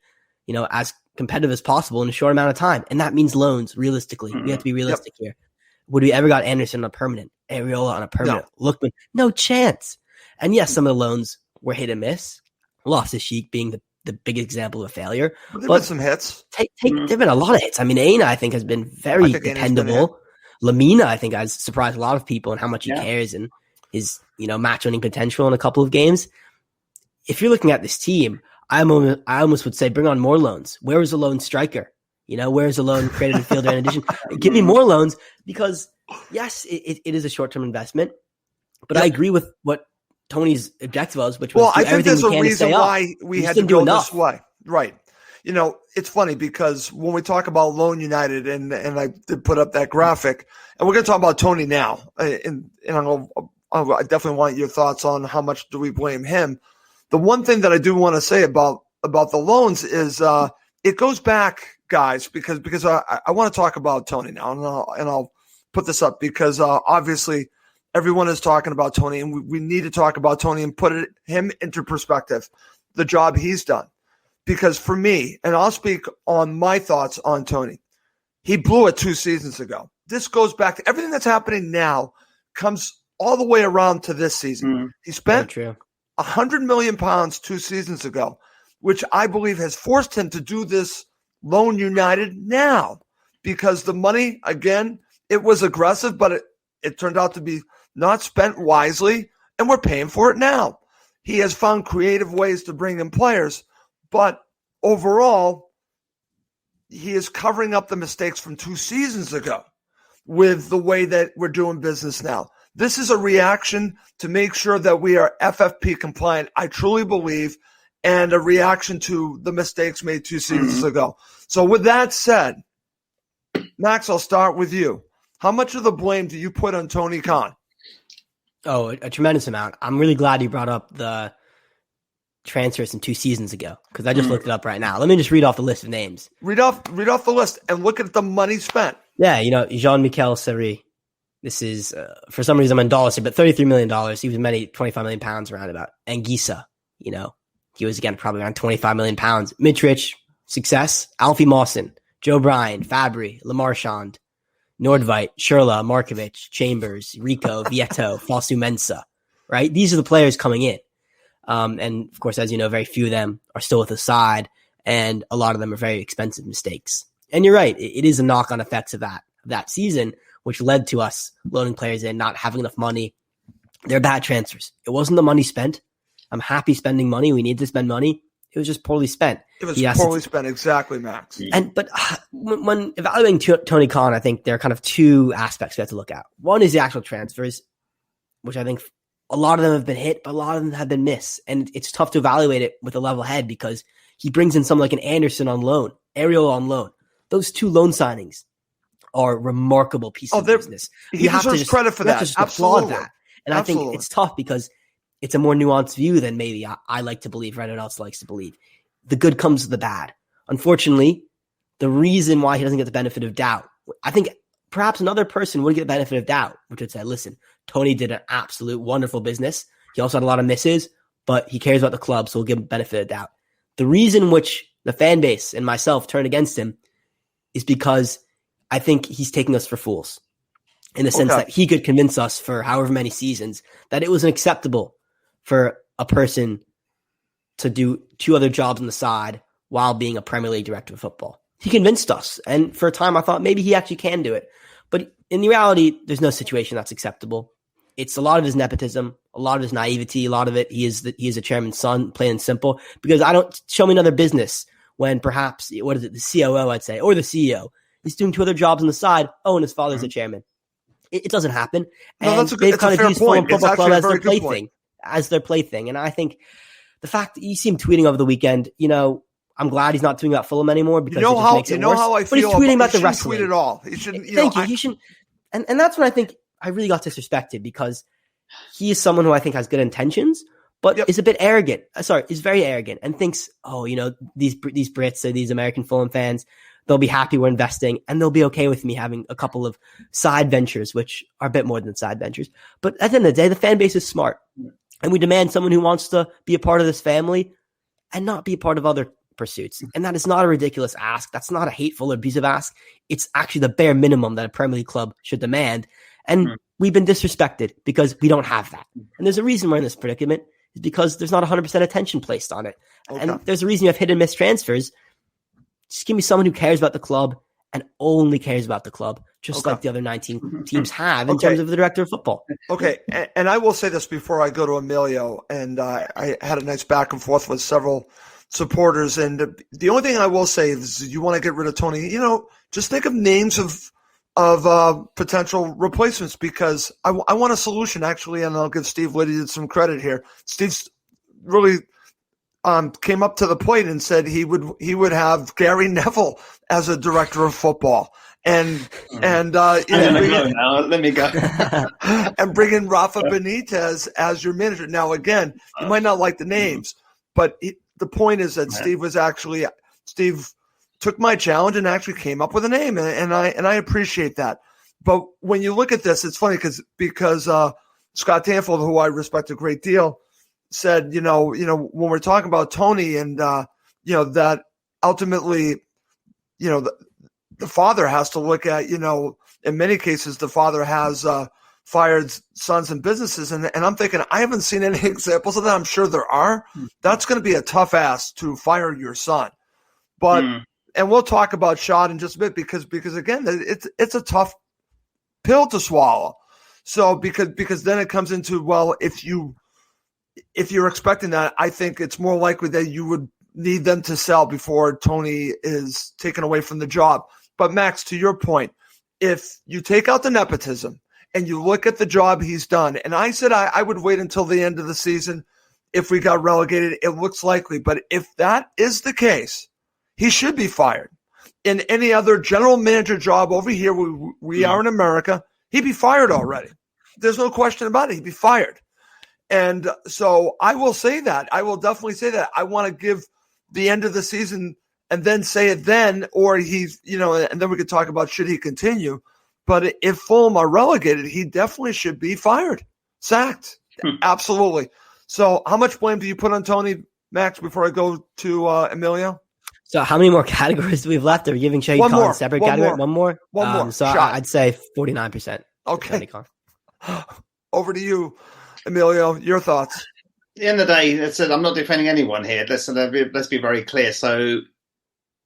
as competitive as possible in a short amount of time. And that means loans, realistically. We have to be realistic here. Would we ever got Anderson on a permanent, Areola on a permanent, Lookman? No chance. And yes, some of the loans were hit and miss. Loftus-Cheek being the big example of a failure. There have been some hits. There have been a lot of hits. I mean, Aina, I think, has been very dependable. Lamina, I think, has surprised a lot of people in how much he cares and his, match-winning potential in a couple of games. If you're looking at this team, I almost would say bring on more loans. Where is the lone striker? Where is the lone creative fielder in addition? Give me more loans, because, yes, it is a short-term investment. But I agree with what Tony's objective was, which was I think there's a reason why we had to go this way. Right. it's funny because when we talk about Loan United, and I did put up that graphic, and we're going to talk about Tony now, and I definitely want your thoughts on how much do we blame him. The one thing that I do want to say about the loans is it goes back, guys, because I want to talk about Tony now, and I'll put this up because obviously everyone is talking about Tony, and we need to talk about Tony and put him into perspective, the job he's done. Because for me, and I'll speak on my thoughts on Tony, he blew it 2 seasons ago. This goes back to everything that's happening now comes all the way around to this season. He spent £100 million 2 seasons ago, which I believe has forced him to do this Loan United now because the money, again, it was aggressive, but it turned out to be not spent wisely, and we're paying for it now. He has found creative ways to bring in players, but overall, he is covering up the mistakes from 2 seasons ago with the way that we're doing business now. This is a reaction to make sure that we are FFP compliant, I truly believe, and a reaction to the mistakes made 2 seasons ago. So with that said, Max, I'll start with you. How much of the blame do you put on Tony Khan? Oh, a tremendous amount. I'm really glad you brought up the transfers from 2 seasons ago because I just looked it up right now. Let me just read off the list of names. Read off the list and look at the money spent. Yeah, Jean-Michel Seri. This is, for some reason, I'm in dollars here, but $33 million. He was many 25 million pounds around about. Anguissa, he was, again, probably around 25 million pounds. Mitrovic, success. Alfie Mawson, Joe Bryan, Fabry, Lamarchand, Nordveit, Sherla, Markovic, Chambers, Rico, Vieto, Fosu Mensah, right? These are the players coming in. And, of course, as you know, very few of them are still with the side, and a lot of them are very expensive mistakes. And you're right. It is a knock-on effects of that season, which led to us loaning players in, not having enough money. They're bad transfers. It wasn't the money spent. I'm happy spending money. We need to spend money. It was just poorly spent. It was poorly spent. Exactly, Max. But when evaluating Tony Khan, I think there are kind of 2 aspects we have to look at. One is the actual transfers, which I think a lot of them have been hit, but a lot of them have been missed. And it's tough to evaluate it with a level head because he brings in someone like an Anderson on loan, Ariel on loan. Those 2 loan signings are remarkable pieces of business. He deserves credit for that. Just applaud that. And I think it's tough because it's a more nuanced view than maybe I like to believe, or anyone else likes to believe. The good comes with the bad. Unfortunately, the reason why he doesn't get the benefit of doubt, I think perhaps another person would get the benefit of doubt, which would say, listen, Tony did an absolute wonderful business. He also had a lot of misses, but he cares about the club, so we'll give him benefit of doubt. The reason which the fan base and myself turn against him is because I think he's taking us for fools in the sense that he could convince us for however many seasons that it was unacceptable for a person to do 2 other jobs on the side while being a Premier League director of football. He convinced us. And for a time, I thought maybe he actually can do it. But in reality, there's no situation that's acceptable. It's a lot of his nepotism, a lot of his naivety, a lot of it. He is a chairman's son, plain and simple. Because show me another business when perhaps, the COO, I'd say, or the CEO, he's doing 2 other jobs on the side. Oh, and his father's a chairman. It doesn't happen. And they've kind of used Fulham Football Club as their plaything. As their plaything. And I think the fact that you see him tweeting over the weekend, I'm glad he's not tweeting about Fulham anymore because it just makes it worse. How I feel. But he's tweeting about the wrestling. Tweet at all. He shouldn't. Thank you. He shouldn't. And that's when I think I really got disrespected because he is someone who I think has good intentions, but is a bit arrogant. Is very arrogant and thinks, these Brits or these American Fulham fans, they'll be happy we're investing and they'll be okay with me having a couple of side ventures, which are a bit more than side ventures. But at the end of the day, the fan base is smart. And we demand someone who wants to be a part of this family and not be a part of other pursuits. And that is not a ridiculous ask. That's not a hateful or abusive ask. It's actually the bare minimum that a Premier League club should demand. And we've been disrespected because we don't have that. And there's a reason we're in this predicament is because there's not 100% attention placed on it. And there's a reason you have hit and miss transfers. Just give me someone who cares about the club and only cares about the club, just like the other 19 teams have in terms of the director of football. Okay, and I will say this before I go to Emilio, and I had a nice back and forth with several supporters, and the only thing I will say is you want to get rid of Tony, just think of names of potential replacements because I want a solution, actually, and I'll give Steve Liddy some credit here. Steve's really came up to the plate and said he would have Gary Neville as a director of football. And Let me go. and bring in Rafa Benitez as your manager. Now, again, you might not like the names, but the point is that Steve took my challenge and actually came up with a name, and I appreciate that. But when you look at this, it's funny because Scott Danfield, who I respect a great deal, said, when we're talking about Tony and that ultimately, the father has to look at, in many cases, the father has fired sons and businesses. And I'm thinking, I haven't seen any examples of that. I'm sure there are. That's going to be a tough ask to fire your son. But, and we'll talk about Shad in just a bit because again, it's a tough pill to swallow. So because then it comes into, well, if you're expecting that, I think it's more likely that you would need them to sell before Tony is taken away from the job. But Max, to your point, if you take out the nepotism and you look at the job he's done, and I said I would wait until the end of the season if we got relegated, it looks likely. But if that is the case, he should be fired. In any other general manager job over here, we are in America, he'd be fired already. There's no question about it. He'd be fired. And so I will say that. I will definitely say that. I want to give the end of the season and then say it then, or he's, and then we could talk about should he continue. But if Fulham are relegated, he definitely should be fired, sacked. Absolutely. So how much blame do you put on Tony, Max, before I go to Emilio? So how many more categories do we have left? Are we giving Shahid Khan a separate category? One more? One more. So I'd say 49%. Okay. Over to you, Emilio. Your thoughts. At the end of the day, I'm not defending anyone here. Let's be very clear. So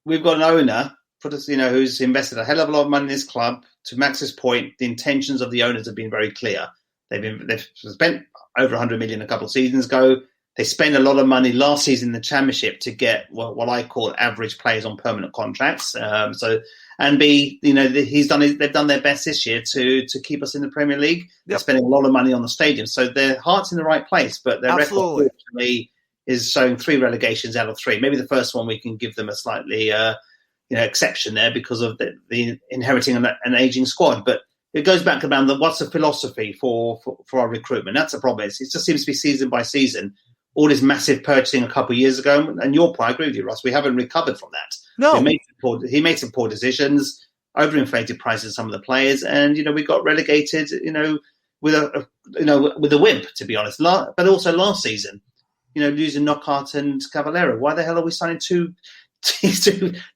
we've got an owner, who's invested a hell of a lot of money in this club. To Max's point, the intentions of the owners have been very clear. They've spent over 100 million a couple of seasons ago. They spent a lot of money last season in the Championship to get what I call average players on permanent contracts. They've done their best this year to keep us in the Premier League. Yep. They're spending a lot of money on the stadium, so their heart's in the right place. But their record, unfortunately, is showing 3 relegations out of 3. Maybe the first one we can give them a slightly exception there because of the inheriting an aging squad. But it goes back around what's the philosophy for our recruitment. That's the problem. It just seems to be season by season. All this massive purchasing a couple of years ago, and I agree with you, Ross. We haven't recovered from that. No, he made some poor decisions, overinflated prices of some of the players, and we got relegated. With a wimp, to be honest. But also last season, losing Knockaert and Cavallero. Why the hell are we signing two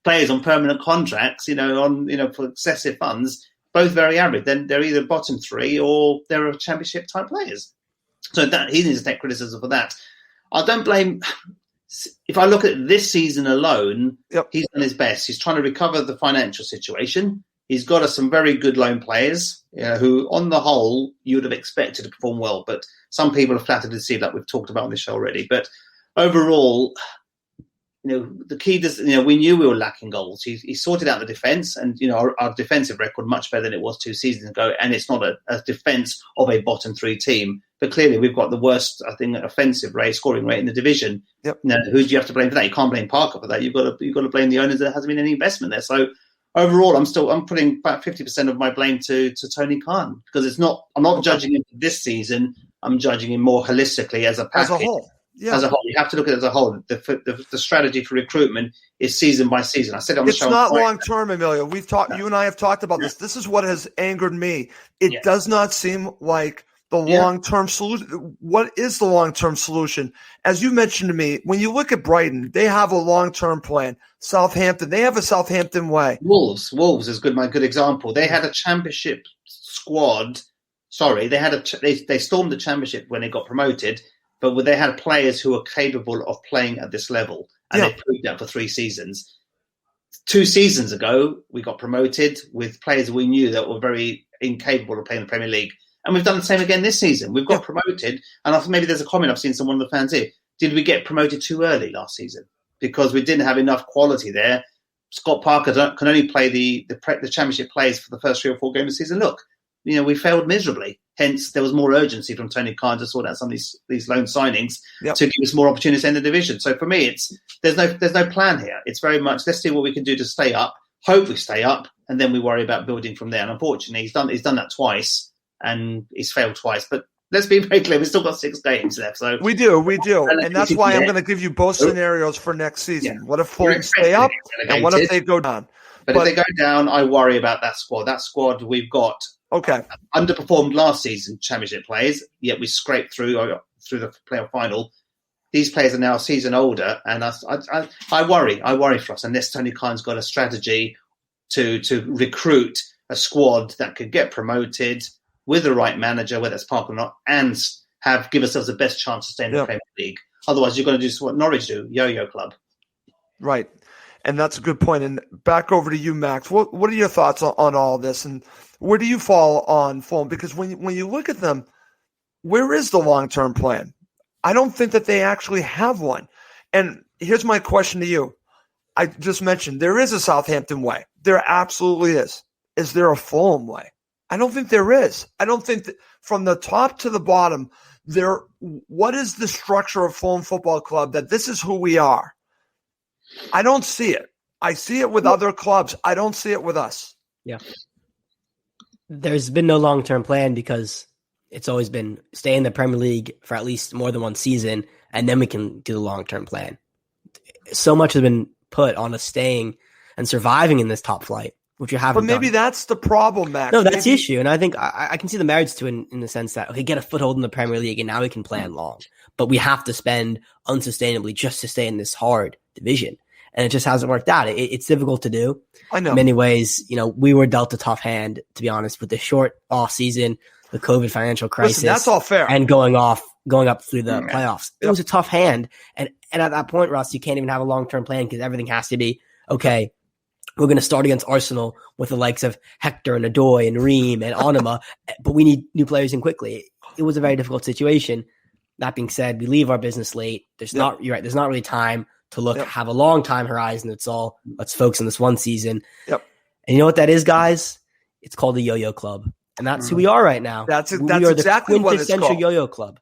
players on permanent contracts? For excessive funds, both very average. Then they're either bottom 3 or they're Championship type players. So that he needs to take criticism for that. I don't blame. If I look at this season alone, He's done his best. He's trying to recover the financial situation. He's got us some very good loan players who, on the whole, you would have expected to perform well. But some people are flattered to see that we've talked about on this show already. But overall, the key is, we knew we were lacking goals. He sorted out the defence, and our defensive record much better than it was 2 seasons ago. And it's not a defence of a bottom 3 team. But clearly, we've got the worst, I think, offensive rate, scoring rate in the division. Yep. Who do you have to blame for that? You can't blame Parker for that. You've got to blame the owners. There hasn't been any investment there. So overall, I'm putting about 50% of my blame to Tony Khan because I'm not judging him this season. I'm judging him more holistically as a package. As a whole. Yeah. As a whole, you have to look at it as a whole. The strategy for recruitment is season by season. I said on the show. It's not long term, Emilio. We've talked. You and I have talked about this. This is what has angered me. It does not seem like the long-term solution. What is the long-term solution? As you mentioned to me, when you look at Brighton, they have a long-term plan. Southampton, they have a Southampton way. Wolves is my good example. They had a Championship squad. Sorry, they stormed the Championship when they got promoted, but they had players who were capable of playing at this level, and they proved that for 3 seasons. 2 seasons ago, we got promoted with players we knew that were very incapable of playing the Premier League. And we've done the same again this season. We've got promoted, and maybe there's a comment I've seen someone of the fans here. Did we get promoted too early last season? Because we didn't have enough quality there. Scott Parker can only play the Championship players for the first 3 or 4 games of the season. Look, we failed miserably. Hence, there was more urgency from Tony Khan to sort out some of these loan signings to give us more opportunities in the division. So for me, there's no plan here. It's very much, let's see what we can do to stay up, hope we stay up, and then we worry about building from there. And unfortunately, he's done that twice, and he's failed twice. But let's be very clear, we've still got 6 games left. So we do. And that's why I'm going to give you both scenarios for next season. Yeah. What if Fulham stay up, and what if they go down? But if they go down, I worry about that squad. That squad we've got underperformed last season championship players, yet we scraped through the playoff final. These players are now a season older, and I worry. I worry for us unless Tony Khan's got a strategy to recruit a squad that could get promoted with the right manager, whether it's Park or not, and give ourselves the best chance to stay in the Premier League. Otherwise, you're going to do what Norwich do, yo-yo club. Right. And that's a good point. And back over to you, Max. What are your thoughts on all this? And where do you fall on Fulham? Because when you look at them, where is the long-term plan? I don't think that they actually have one. And here's my question to you. I just mentioned there is a Southampton way. There absolutely is. Is there a Fulham way? I don't think there is. I don't think that from the top to the bottom, what is the structure of Fulham Football Club that this is who we are? I don't see it. I see it with other clubs. I don't see it with us. Yeah. There's been no long-term plan because it's always been stay in the Premier League for at least more than one season, and then we can do the long-term plan. So much has been put on us staying and surviving in this top flight, which you haven't But maybe done. That's the problem, Max. No, that's the issue. And I think I can see the merits to it in the sense that, okay, get a foothold in the Premier League and now we can plan long. But we have to spend unsustainably just to stay in this hard division. And it just hasn't worked out. It's difficult to do. I know. In many ways, we were dealt a tough hand, to be honest, with the short off season, the COVID financial crisis. Listen, that's all fair. And going up through the playoffs. It was a tough hand. And at that point, Russ, you can't even have a long-term plan because everything has to be, okay, we're going to start against Arsenal with the likes of Hector and Adoy and Ream and Onuma, but we need new players in quickly. It was a very difficult situation. That being said, we leave our business late. You're right. There's not really time to have a long time horizon. It's all, let's focus on this one season. Yep. And you know what that is, guys? It's called the Yo-Yo Club. And that's who we are right now. That's we are exactly the what it's quintessential called. Yo-Yo Club.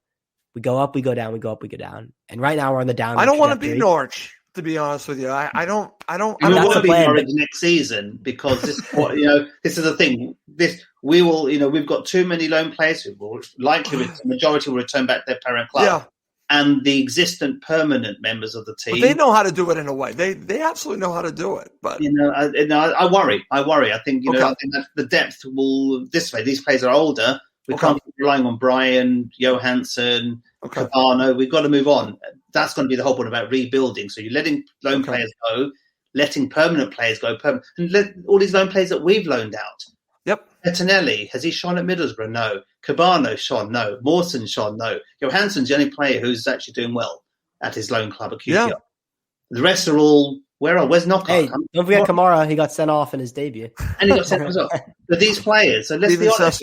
We go up, we go down, we go up, we go down. And right now we're on the down. I don't want to be Norwich, to be honest with you. I don't we want to be Norwich next season because this is the thing. We will, we've got too many loan players who will likely the majority will return back to their parent club. Yeah. And the existent permanent members of the team. But they know how to do it in a way. They absolutely know how to do it. But I worry. I think I think that the depth will this way. These players are older. We can't keep relying on Brian, Johansson, Cabano. We've got to move on. That's going to be the whole point about rebuilding. So you're letting loan players go, letting permanent players go, and let all these loan players that we've loaned out. Yep. Bettinelli, has he shone at Middlesbrough? No. Cabano shone? No. Mawson shone? No. Johansson's the only player who's actually doing well at his loan club at QPR. Yeah. The rest are all, where's Knockout? Hey, don't forget Kamara, he got sent off in his debut. And he got sent off. But these players, so let's be honest,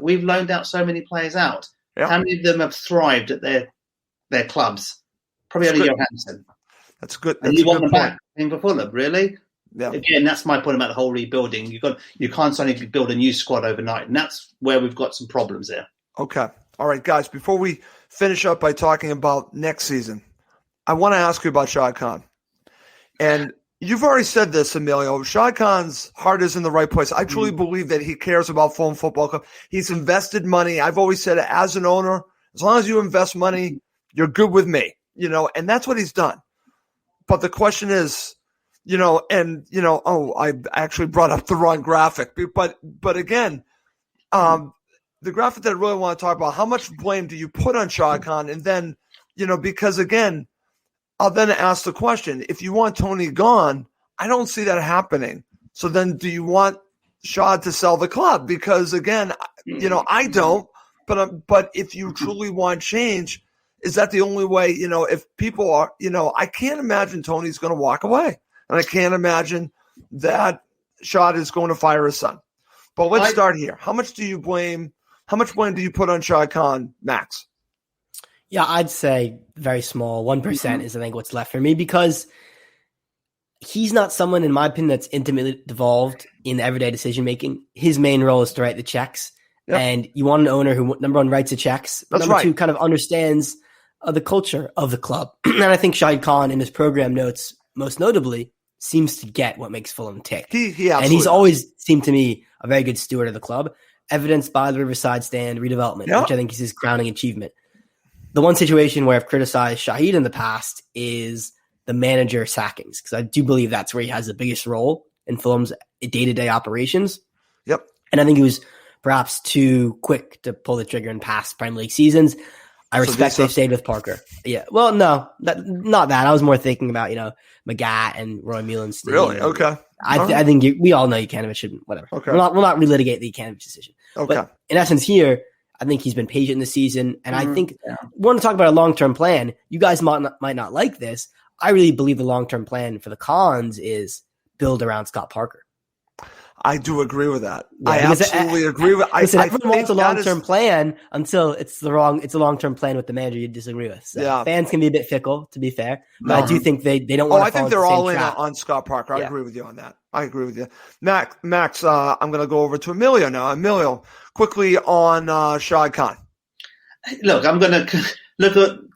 we've loaned out so many players out. Yep. How many of them have thrived at their clubs? Probably only Johansson. That's good. And you want them back in Fulham, really? Yeah. Again, that's my point about the whole rebuilding. You can't suddenly build a new squad overnight, and that's where we've got some problems there. Okay. All right, guys, before we finish up by talking about next season, I want to ask you about Shad Khan. And you've already said this, Emilio. Shad Khan's heart is in the right place. I truly believe that he cares about Fulham Football Club. He's invested money. I've always said, as an owner, as long as you invest money, you're good with me, and that's what he's done. But the question is, I actually brought up the wrong graphic. But again, the graphic that I really want to talk about, how much blame do you put on Shad Khan? And then, because again, I'll then ask the question, if you want Tony gone, I don't see that happening. So then do you want Shad to sell the club? Because again, I don't, but if you truly want change, is that the only way, if people are, I can't imagine Tony's going to walk away. And I can't imagine that Shad is going to fire his son. But let's start here. How much blame do you put on Shad Khan, Max? Yeah, I'd say very small. 1% is, I think, what's left for me because he's not someone, in my opinion, that's intimately involved in everyday decision-making. His main role is to write the checks. Yep. And you want an owner who, number one, writes the checks, but That's number right. two, kind of understands the culture of the club. And I think Shahid Khan in his program notes, most notably, seems to get what makes Fulham tick. He absolutely and he's does. always seemed to me a very good steward of the club, evidenced by the Riverside Stand redevelopment, Yeah. which I think is his crowning achievement. The one situation where I've criticized Shahid in the past is the manager sackings, because I do believe that's where he has the biggest role in Fulham's day-to-day operations. Yep. And I think he was perhaps too quick to pull the trigger in past Premier League seasons. I respect they stayed with Parker. Yeah. Well, no, not that. I was more thinking about, Magat and Roy Mulanstein. Really? Okay. I think we all know Jukanovic shouldn't, whatever. Okay. We'll not relitigate the Jukanovic decision. Okay. But in essence here, I think he's been patient this season. And I think we want to talk about a long-term plan. You guys might not like this. I really believe the long-term plan for the Cons is build around Scott Parker. I do agree with that. Yeah, I absolutely agree with. Listen, I everyone wants a long-term plan until it's a long-term plan with the manager you disagree with. So Yeah. fans can be a bit fickle, to be fair, but I do think they don't want to. I think they're all in on Scott Parker. I Yeah. agree with you on that. I agree with you, Max. I'm going to go over to Emilio now. Emilio, quickly on Shahid Khan. Look, I'm going to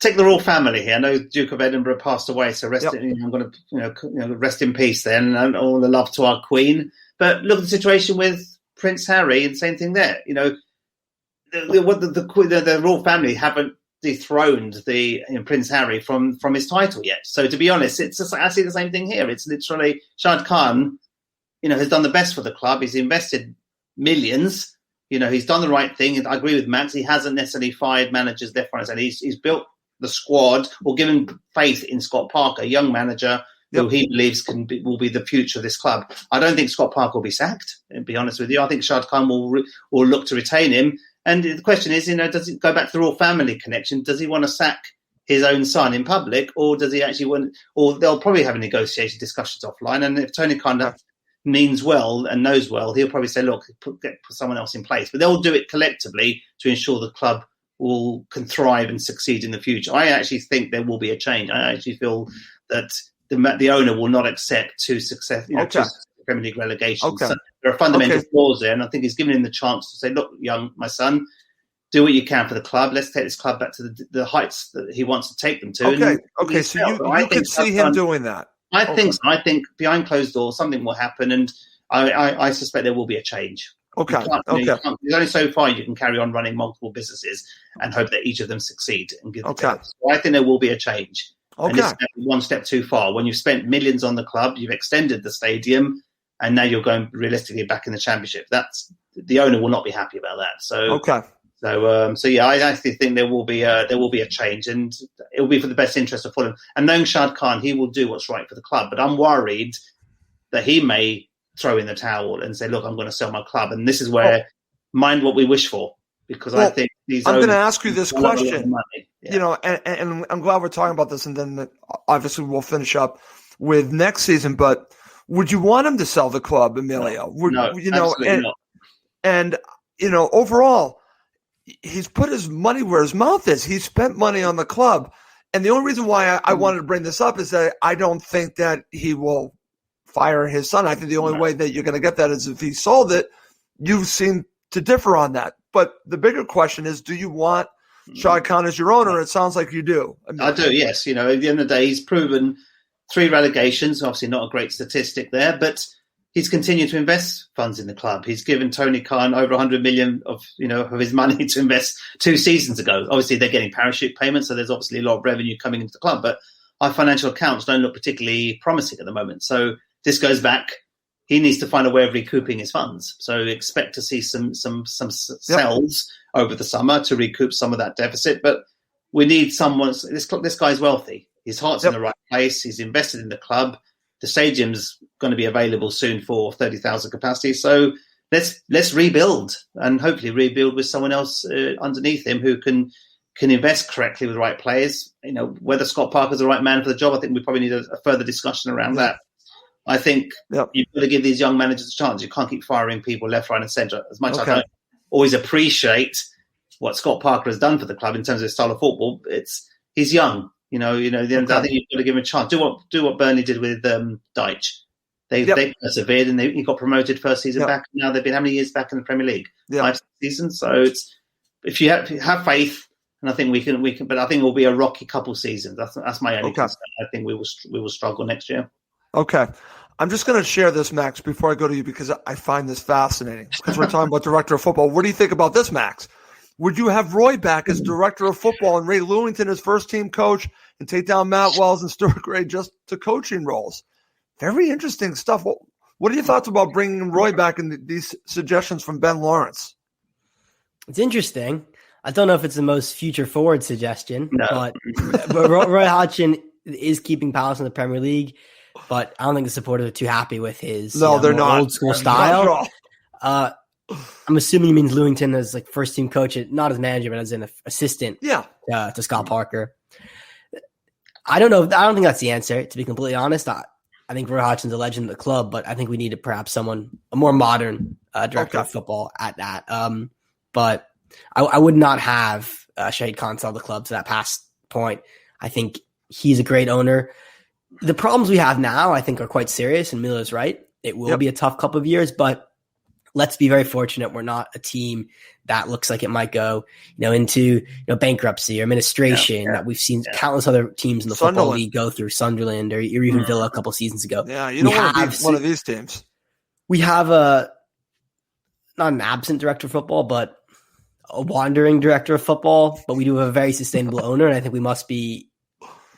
take the royal family here. I know Duke of Edinburgh passed away, so I'm going to rest in peace then, and all the love to our Queen. But look at the situation with Prince Harry, and same thing there. The royal family haven't dethroned Prince Harry from his title yet. So to be honest, I see the same thing here. It's literally Shahid Khan, has done the best for the club. He's invested millions. He's done the right thing. I agree with Max. He hasn't necessarily fired managers left, right, and center. He's built the squad or given faith in Scott Parker, a young manager who he believes will be the future of this club. I don't think Scott Parker will be sacked, to be honest with you. I think Shahid Khan will look to retain him. And the question is, does it go back to the royal family connection? Does he want to sack his own son in public, or does he actually want? Or they'll probably have negotiation discussions offline. And if Tony Khan means well and knows well, he'll probably say, "Look, put someone else in place." But they'll do it collectively to ensure the club can thrive and succeed in the future. I actually think there will be a change. I actually feel that the owner will not accept two Premier League relegations. Okay. So there are fundamental flaws there, and I think he's given him the chance to say, "Look, my son, do what you can for the club. Let's take this club back to the heights that he wants to take them to." Okay. So you can see him doing that. I think so. I think behind closed doors something will happen, and I suspect there will be a change. Okay. There's only so far you can carry on running multiple businesses and hope that each of them succeed and give the test. So I think there will be a change. Okay. And this is one step too far. When you've spent millions on the club, you've extended the stadium, and now you're going realistically back in the Championship. That's the owner will not be happy about that. So I actually think there will be a change, and it will be for the best interest of Fulham. And knowing Shahid Khan, he will do what's right for the club. But I'm worried that he may throw in the towel and say, "Look, I'm going to sell my club," and this is where mind what we wish for, because I think I'm going to ask you this question. Yeah. And I'm glad we're talking about this, and then obviously we'll finish up with next season. But would you want him to sell the club, Emilio? No, absolutely not. And overall, he's put his money where his mouth is. He spent money on the club, and the only reason why I wanted to bring this up is that I don't think that he will fire his son. I think the only way that you're going to get that is if he sold it. You seem to differ on that. But the bigger question is, do you want Shahid Khan as your owner? It sounds like you do. I do, yes. At the end of the day, he's proven 3 relegations, obviously not a great statistic there, but he's continued to invest funds in the club. He's given Tony Khan over 100 million of his money to invest 2 seasons ago. Obviously, they're getting parachute payments, so there's obviously a lot of revenue coming into the club, but our financial accounts don't look particularly promising at the moment. So this goes back. He needs to find a way of recouping his funds. So expect to see some sales over the summer to recoup some of that deficit. But we need someone. This guy's wealthy. His heart's in the right place. He's invested in the club. The stadium's going to be available soon for 30,000 capacity. So let's rebuild, and hopefully rebuild with someone else underneath him who can invest correctly with the right players. Whether Scott Parker's the right man for the job, I think we probably need a further discussion around that. I think you've got to give these young managers a chance. You can't keep firing people left, right, and centre. As much as I don't always appreciate what Scott Parker has done for the club in terms of his style of football, he's young. I think you've got to give him a chance. Do what Burnley did with Deitch. They persevered and he got promoted first season Yep. back. Now they've been how many years back in the Premier League? Yep. 5 seasons. So it's if you have faith, and I think we can. But I think it will be a rocky couple seasons. That's my only concern. I think we will struggle next year. Okay. I'm just going to share this, Max, before I go to you because I find this fascinating because we're talking about director of football. What do you think about this, Max? Would you have Roy back as director of football and Ray Lewington as first team coach and take down Matt Wells and Stuart Gray just to coaching roles? Very interesting stuff. What are your thoughts about bringing Roy back and these suggestions from Ben Lawrence? It's interesting. I don't know if it's the most future forward suggestion, No. but Roy Hodgson is keeping Palace in the Premier League, but I don't think the supporters are too happy with his they're not. old school style. I'm assuming he means Lewington as like first team coach, not as manager, but as an assistant to Scott Parker. I don't know. I don't think that's the answer, to be completely honest. I think Roy Hodgson's a legend of the club, but I think we need perhaps a more modern director of football at that. But I would not have Shahid Khan sell the club to that past point. I think he's a great owner. The problems we have now, I think, are quite serious, and Milo's right. It will be a tough couple of years, but let's be very fortunate we're not a team that looks like it might go, into bankruptcy or administration that we've seen countless other teams in the football league go through, Sunderland or even Villa a couple seasons ago. Yeah, you don't want to be one of these teams. We have not an absent director of football, but a wandering director of football, but we do have a very sustainable owner, and I think we must be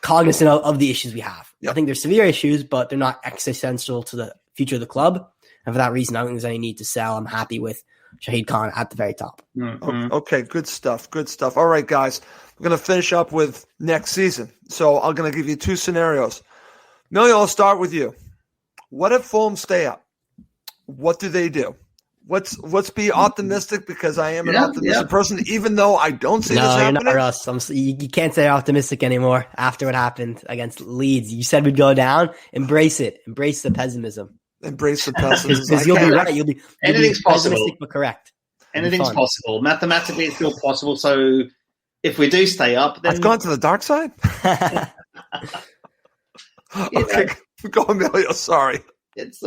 cognizant of the issues we have. I think there's severe issues, but they're not existential to the future of the club. And for that reason, I don't think there's any need to sell. I'm happy with Shahid Khan at the very top. Mm-hmm. Okay, good stuff. Good stuff. All right, guys, we're going to finish up with next season. So I'm going to give you 2 scenarios. Millie, I'll start with you. What if Fulham stay up? What do they do? Let's be optimistic because I am an optimistic person, even though I don't see this happening. No, you're not, Russ. You can't say optimistic anymore after what happened against Leeds. You said we'd go down. Embrace it. Embrace the pessimism. Embrace the pessimism. Because you'll be right. You'll be possible, but correct. Anything's possible. Mathematically, it's still possible. So if we do stay up, then I've gone to the dark side. Okay, go Emilio. Sorry. It's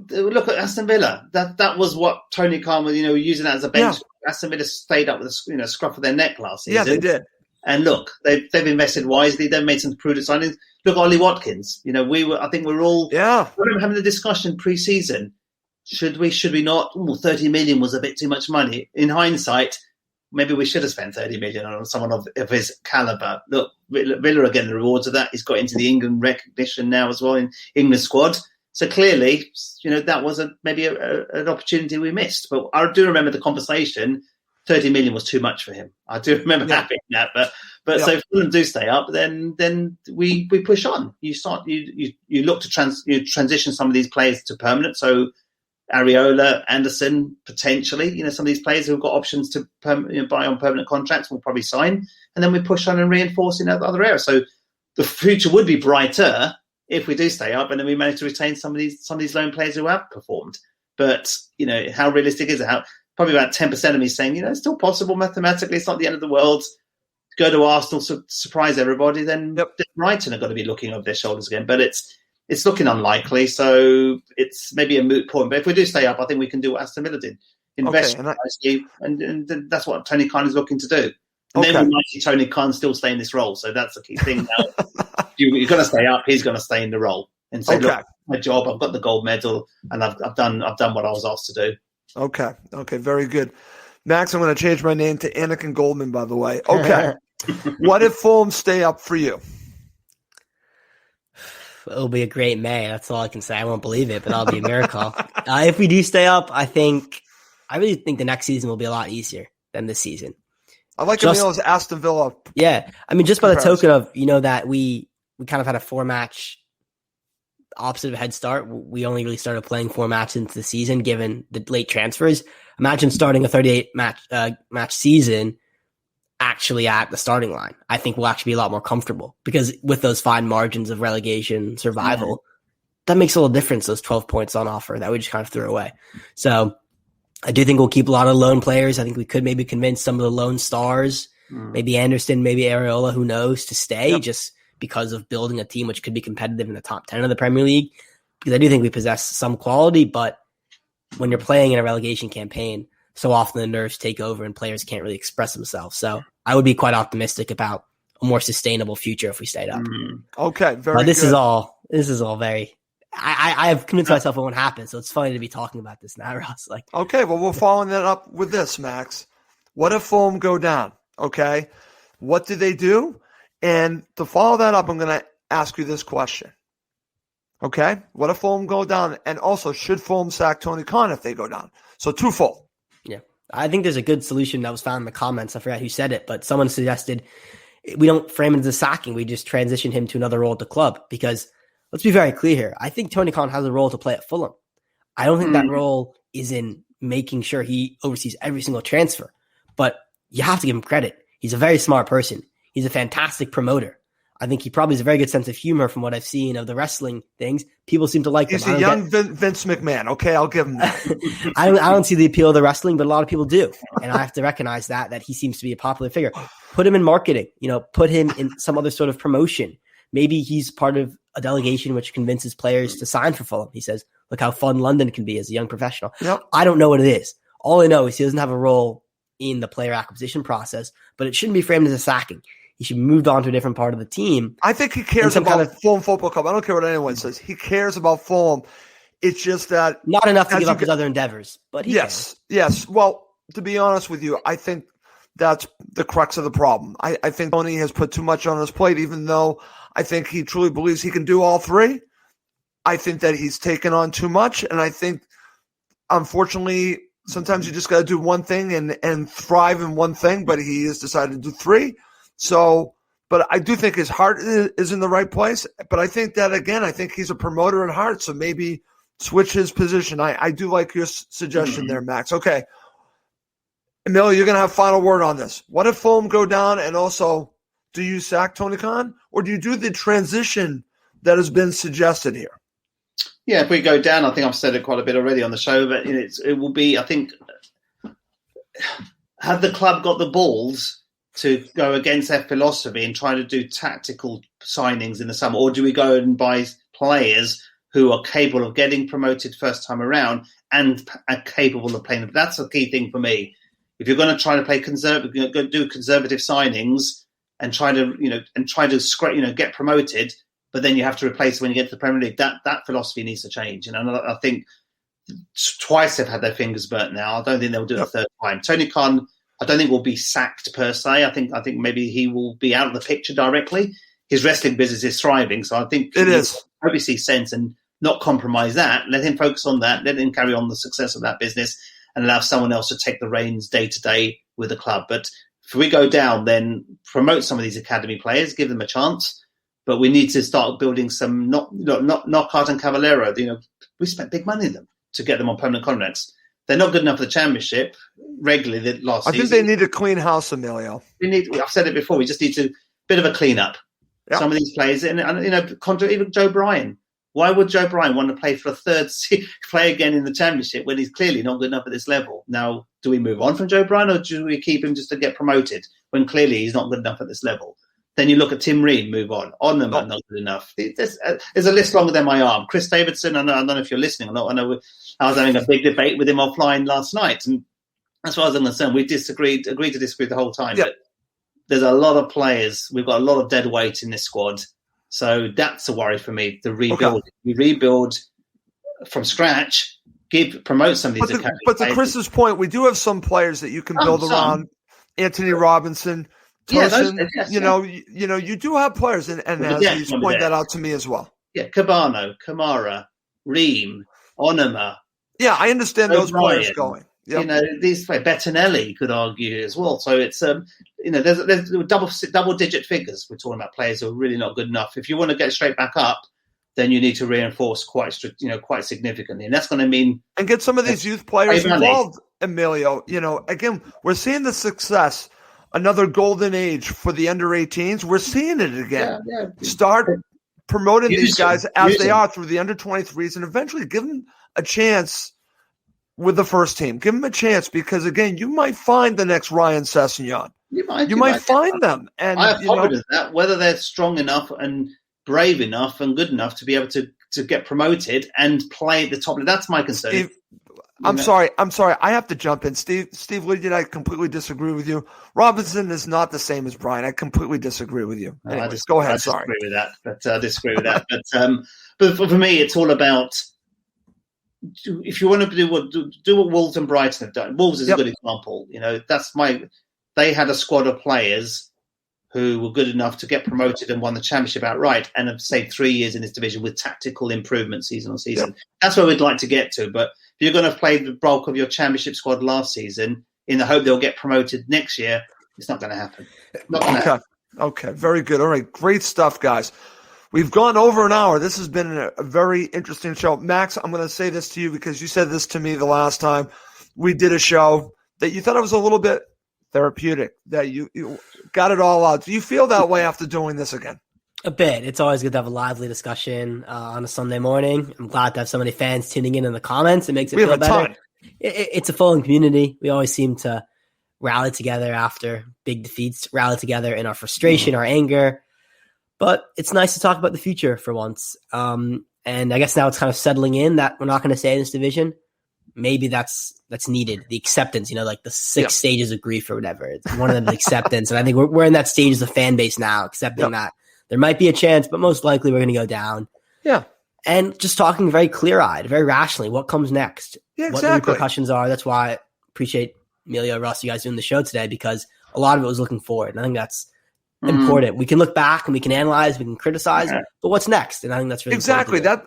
look at Aston Villa. That was what Tony Khan was, using that as a bench. Yeah. Aston Villa stayed up with a scruff of their neck last season. Yeah, they did. And look, they've invested wisely. They've made some prudent signings. Look, Ollie Watkins. I think we're all having a discussion pre-season. Should we not? 30 million was a bit too much money. In hindsight, maybe we should have spent 30 million on someone of his caliber. Look, Villa are getting the rewards of that. He's got into the England recognition now as well in England squad. So clearly, that was maybe an opportunity we missed. But I do remember the conversation. 30 million was too much for him. I do remember having that. But so if Fulham do stay up, then we push on. You look to transition some of these players to permanent. So Areola, Anderson, potentially, some of these players who've got options to buy on permanent contracts will probably sign. And then we push on and reinforce in other areas. So the future would be brighter if we do stay up, and then we manage to retain some of these loan players who have performed. But how realistic is it? Probably about 10% of me saying, it's still possible mathematically. It's not the end of the world. Go to Arsenal, surprise everybody. Then Brighton are going to be looking over their shoulders again. But it's looking unlikely. So it's maybe a moot point. But if we do stay up, I think we can do what Aston Villa did. Invest wisely, and that's what Tony Khan is looking to do. And then we might see Tony Khan still stay in this role. So that's the key thing now. You're going to stay up. He's going to stay in the role and say, look, my job, I've got the gold medal, and I've done what I was asked to do. Okay, very good. Max, I'm going to change my name to Anakin Goldman, by the way. Okay. What if Fulham stay up for you? It'll be a great May. That's all I can say. I won't believe it, but that'll be a miracle. If we do stay up, I really think the next season will be a lot easier than this season. I like Emilio's Aston Villa. Yeah. Just by the token of, that we kind of had a 4-match opposite of a head start. We only really started playing 4 matches into the season, given the late transfers. Imagine starting a 38 match season actually at the starting line. I think we'll actually be a lot more comfortable because with those fine margins of relegation survival, that makes a little difference. Those 12 points on offer that we just kind of threw away. So I do think we'll keep a lot of loan players. I think we could maybe convince some of the loan stars, maybe Anderson, maybe Areola, who knows, to stay just because of building a team which could be competitive in the top 10 of the Premier League. because I do think we possess some quality, but when you're playing in a relegation campaign, so often the nerves take over and players can't really express themselves. So I would be quite optimistic about a more sustainable future if we stayed up. Okay, very but this good. This is all very. I have convinced myself it won't happen, so it's funny to be talking about this now, Ross. Like, okay, well, we're following that up with this, Max. What if Fulham go down? Okay, what do they do? And to follow that up, I'm going to ask you this question. Okay, what if Fulham go down? And also, should Fulham sack Tony Khan if they go down? So twofold. Yeah, I think there's a good solution that was found in the comments. I forgot who said it, but someone suggested we don't frame it as a sacking. We just transition him to another role at the club because let's be very clear here. I think Tony Khan has a role to play at Fulham. I don't think that role is in making sure he oversees every single transfer, but you have to give him credit. He's a very smart person. He's a fantastic promoter. I think he probably has a very good sense of humor from what I've seen of the wrestling things. People seem to like him. He's a young Vince McMahon. Okay, I'll give him that. I don't see the appeal of the wrestling, but a lot of people do. And I have to recognize that he seems to be a popular figure. Put him in marketing, put him in some other sort of promotion. Maybe he's part of a delegation which convinces players to sign for Fulham. He says, look how fun London can be as a young professional. Yep. I don't know what it is. All I know is he doesn't have a role in the player acquisition process, but it shouldn't be framed as a sacking. He should be moved on to a different part of the team. I think he cares about Fulham Football Club. I don't care what anyone says. He cares about Fulham. It's just that not enough to give up his other endeavors, but he cares. Yes. Well, to be honest with you, I think that's the crux of the problem. I think Tony has put too much on his plate, even though I think he truly believes he can do all three. I think that he's taken on too much, and I think, unfortunately, sometimes you just got to do one thing and thrive in one thing, but he has decided to do three. So, but I do think his heart is in the right place. But I think that, again, I think he's a promoter at heart, so maybe switch his position. I do like your suggestion there, Max. Okay. Emilio, you're going to have final word on this. What if Fulham go down, and also, do you sack Tony Khan, or do you do the transition that has been suggested here? Yeah, if we go down, I think I've said it quite a bit already on the show, but it will be, I think, have the club got the balls to go against their philosophy and try to do tactical signings in the summer? Or do we go and buy players who are capable of getting promoted first time around and are capable of playing? That's a key thing for me. If you're going to try to play conservative, go do conservative signings and try to get promoted, but then you have to replace when you get to the Premier League. That philosophy needs to change. And I think twice they've had their fingers burnt now. I don't think they'll do it a third time. Tony Khan, I don't think will be sacked per se. I think maybe he will be out of the picture directly. His wrestling business is thriving, so I think it is obviously sense and not compromise that. Let him focus on that. Let him carry on the success of that business and allow someone else to take the reins day to day with the club. But if we go down, then promote some of these academy players, give them a chance. But we need to start building some not Knockout and Cavallero. We spent big money on them to get them on permanent contracts. They're not good enough for the Championship regularly last season. I think they need a clean house, Emilio. I've said it before. We just need a bit of a clean up. Yep. Some of these players, and even Joe Bryan. Why would Joe Bryan want to play for play again in the Championship when he's clearly not good enough at this level? Now, do we move on from Joe Bryan, or do we keep him just to get promoted when clearly he's not good enough at this level? Then you look at Tim Ream, move on. Onema, not good enough. There's a list longer than my arm. Chris Davidson, I don't know if you're listening or not. I know I was having a big debate with him offline last night, and as far as I'm concerned, we agreed to disagree the whole time. Yeah. But there's a lot of players. We've got a lot of dead weight in this squad. So that's a worry for me, the rebuild. Okay. We rebuild from scratch, promote some of these academies. But to Chris's point, we do have some players that you can build around. Anthony Robinson, Tosin, you do have players, and he's pointed that out to me as well. Yeah, Cabano, Kamara, Ream, Onema. Yeah, I understand those players going. Yep. These players, Bettinelli could argue as well. So it's there's double-digit figures. We're talking about players who are really not good enough. If you want to get straight back up, then you need to reinforce quite significantly, and that's going to mean and get some of these youth players involved. Emilio, again, we're seeing the success. Another golden age for the under-18s. We're seeing it again. Yeah. Start promoting these guys as they are through the under-23s, and eventually give them a chance with the first team. Give them a chance because, again, you might find the next Ryan Sessegnon. You might find them. And I have confidence that whether they're strong enough and brave enough and good enough to be able to to get promoted and play at the top. That's my concern. Steve, I'm sorry. I have to jump in. Steve Lydian, I completely disagree with you. Robinson is not the same as Brian. I completely disagree with you. Anyways, go ahead. Sorry. I disagree with that. But for me, it's all about, if you want to do what Wolves and Brighton have done. Wolves is a good example. They had a squad of players who were good enough to get promoted and won the championship outright and have stayed 3 years in this division with tactical improvement season on season. Yep. That's where we'd like to get to. But if you're going to play the bulk of your championship squad last season in the hope they'll get promoted next year, it's not going to happen. Okay, very good. All right, great stuff, guys. We've gone over an hour. This has been a very interesting show. Max, I'm going to say this to you because you said this to me the last time we did a show, that you thought it was a little bit therapeutic, that you got it all out. Do you feel that way after doing this again? A bit. It's always good to have a lively discussion on a Sunday morning. I'm glad to have so many fans tuning in the comments. It makes it feel better. It's a Fulham community. We always seem to rally together after big defeats, rally together in our frustration, our anger. But it's nice to talk about the future for once. And I guess now it's kind of settling in that we're not going to stay in this division. Maybe that's needed. The acceptance, like the 6 stages of grief or whatever. It's one of them is acceptance. And I think we're in that stage as a fan base now, accepting that there might be a chance, but most likely we're going to go down. Yeah. And just talking very clear-eyed, very rationally, what comes next? Yeah, exactly. What the repercussions are. That's why I appreciate Emilio, Russ, you guys doing the show today, because a lot of it was looking forward. And I think that's important. We can look back and we can analyze, we can criticize, but what's next? And I think that's really exactly that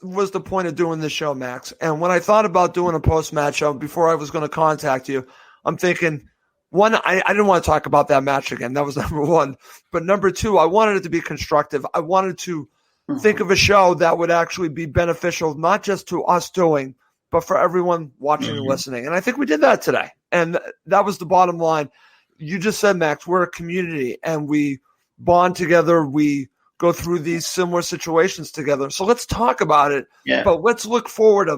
was the point of doing this show, Max. And when I thought about doing a post-match show before I was going to contact you, I'm thinking, one, I didn't want to talk about that match again. That was number one. But number two, I wanted it to be constructive. I wanted to think of a show that would actually be beneficial, not just to us doing, but for everyone watching and listening. And I think we did that today. And that was the bottom line. You just said, Max, we're a community and we bond together. We go through these similar situations together. So let's talk about it, but let's look forward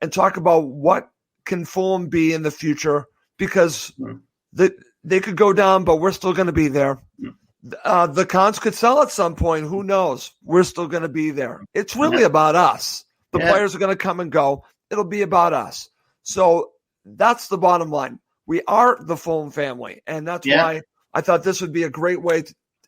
and talk about what can Fulham be in the future, because they could go down, but we're still going to be there. The Cons could sell at some point. Who knows? We're still going to be there. It's really about us. The players are going to come and go. It'll be about us. So that's the bottom line. We are the Fulham family, and that's why I thought this would be a great way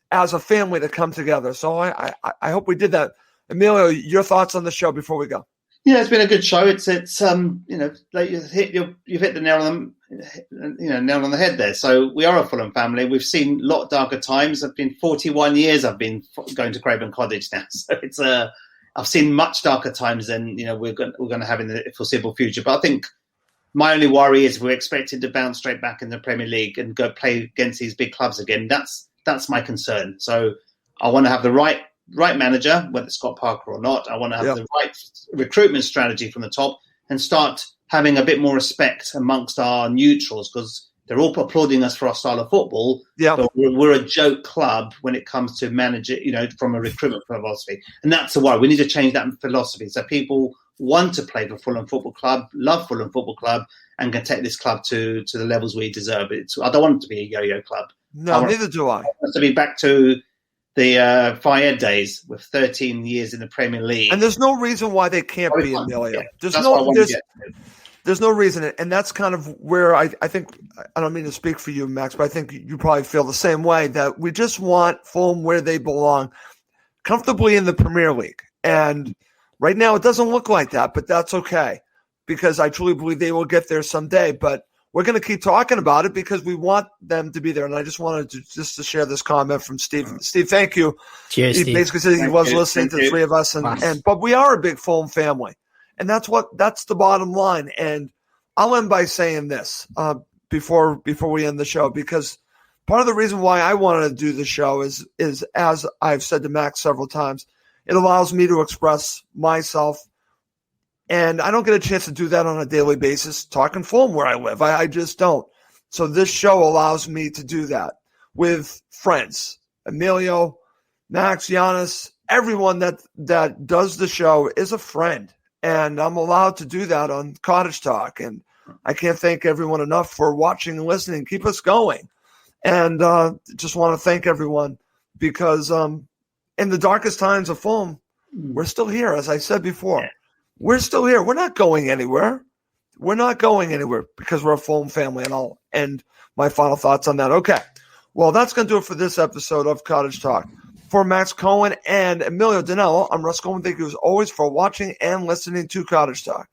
as a family to come together. So I hope we did that. Emilio, your thoughts on the show before we go? Yeah, it's been a good show. It's like you've hit the nail on the head there. So we are a Fulham family. We've seen a lot darker times. I've been 41 years. I've been going to Craven Cottage now, so it's I've seen much darker times than we're going to have in the foreseeable future. But I think my only worry is we're expected to bounce straight back in the Premier League and go play against these big clubs again. That's my concern. So I want to have the right manager, whether it's Scott Parker or not. I want to have the right recruitment strategy from the top and start having a bit more respect amongst our neutrals, because they're all applauding us for our style of football. Yeah. But we're a joke club when it comes to manage it, from a recruitment philosophy. And that's the worry. We need to change that philosophy so people want to play for Fulham Football Club, love Fulham Football Club, and can take this club to the levels we deserve. I don't want it to be a yo-yo club. No, neither do I. I want to be back to the Fayed days with 13 years in the Premier League. And there's no reason why they can't be, Emilio. There's no reason. And that's kind of where I think, I don't mean to speak for you, Max, but I think you probably feel the same way, that we just want Fulham where they belong, comfortably in the Premier League. And right now it doesn't look like that, but that's okay, because I truly believe they will get there someday. But we're going to keep talking about it because we want them to be there. And I just wanted to share this comment from Steve. Steve, thank you. Cheers, he Steve. basically said he was listening to the three of us, but we are a big Fulham family, and that's the bottom line. And I'll end by saying this before we end the show, because part of the reason why I wanted to do the show is as I've said to Max several times, it allows me to express myself. And I don't get a chance to do that on a daily basis, talking Fulham where I live. I just don't. So this show allows me to do that with friends, Emilio, Max, Giannis, everyone that does the show is a friend. And I'm allowed to do that on Cottage Talk. And I can't thank everyone enough for watching and listening. Keep us going. And just want to thank everyone, because in the darkest times of Fulham, We're still here, as I said before. We're still here. We're not going anywhere. We're not going anywhere because we're a Fulham family, and I'll end my final thoughts on that. Okay. Well, that's going to do it for this episode of Cottage Talk. For Max Cohen and Emilio Danello, I'm Russ Coleman. Thank you as always for watching and listening to Cottage Talk.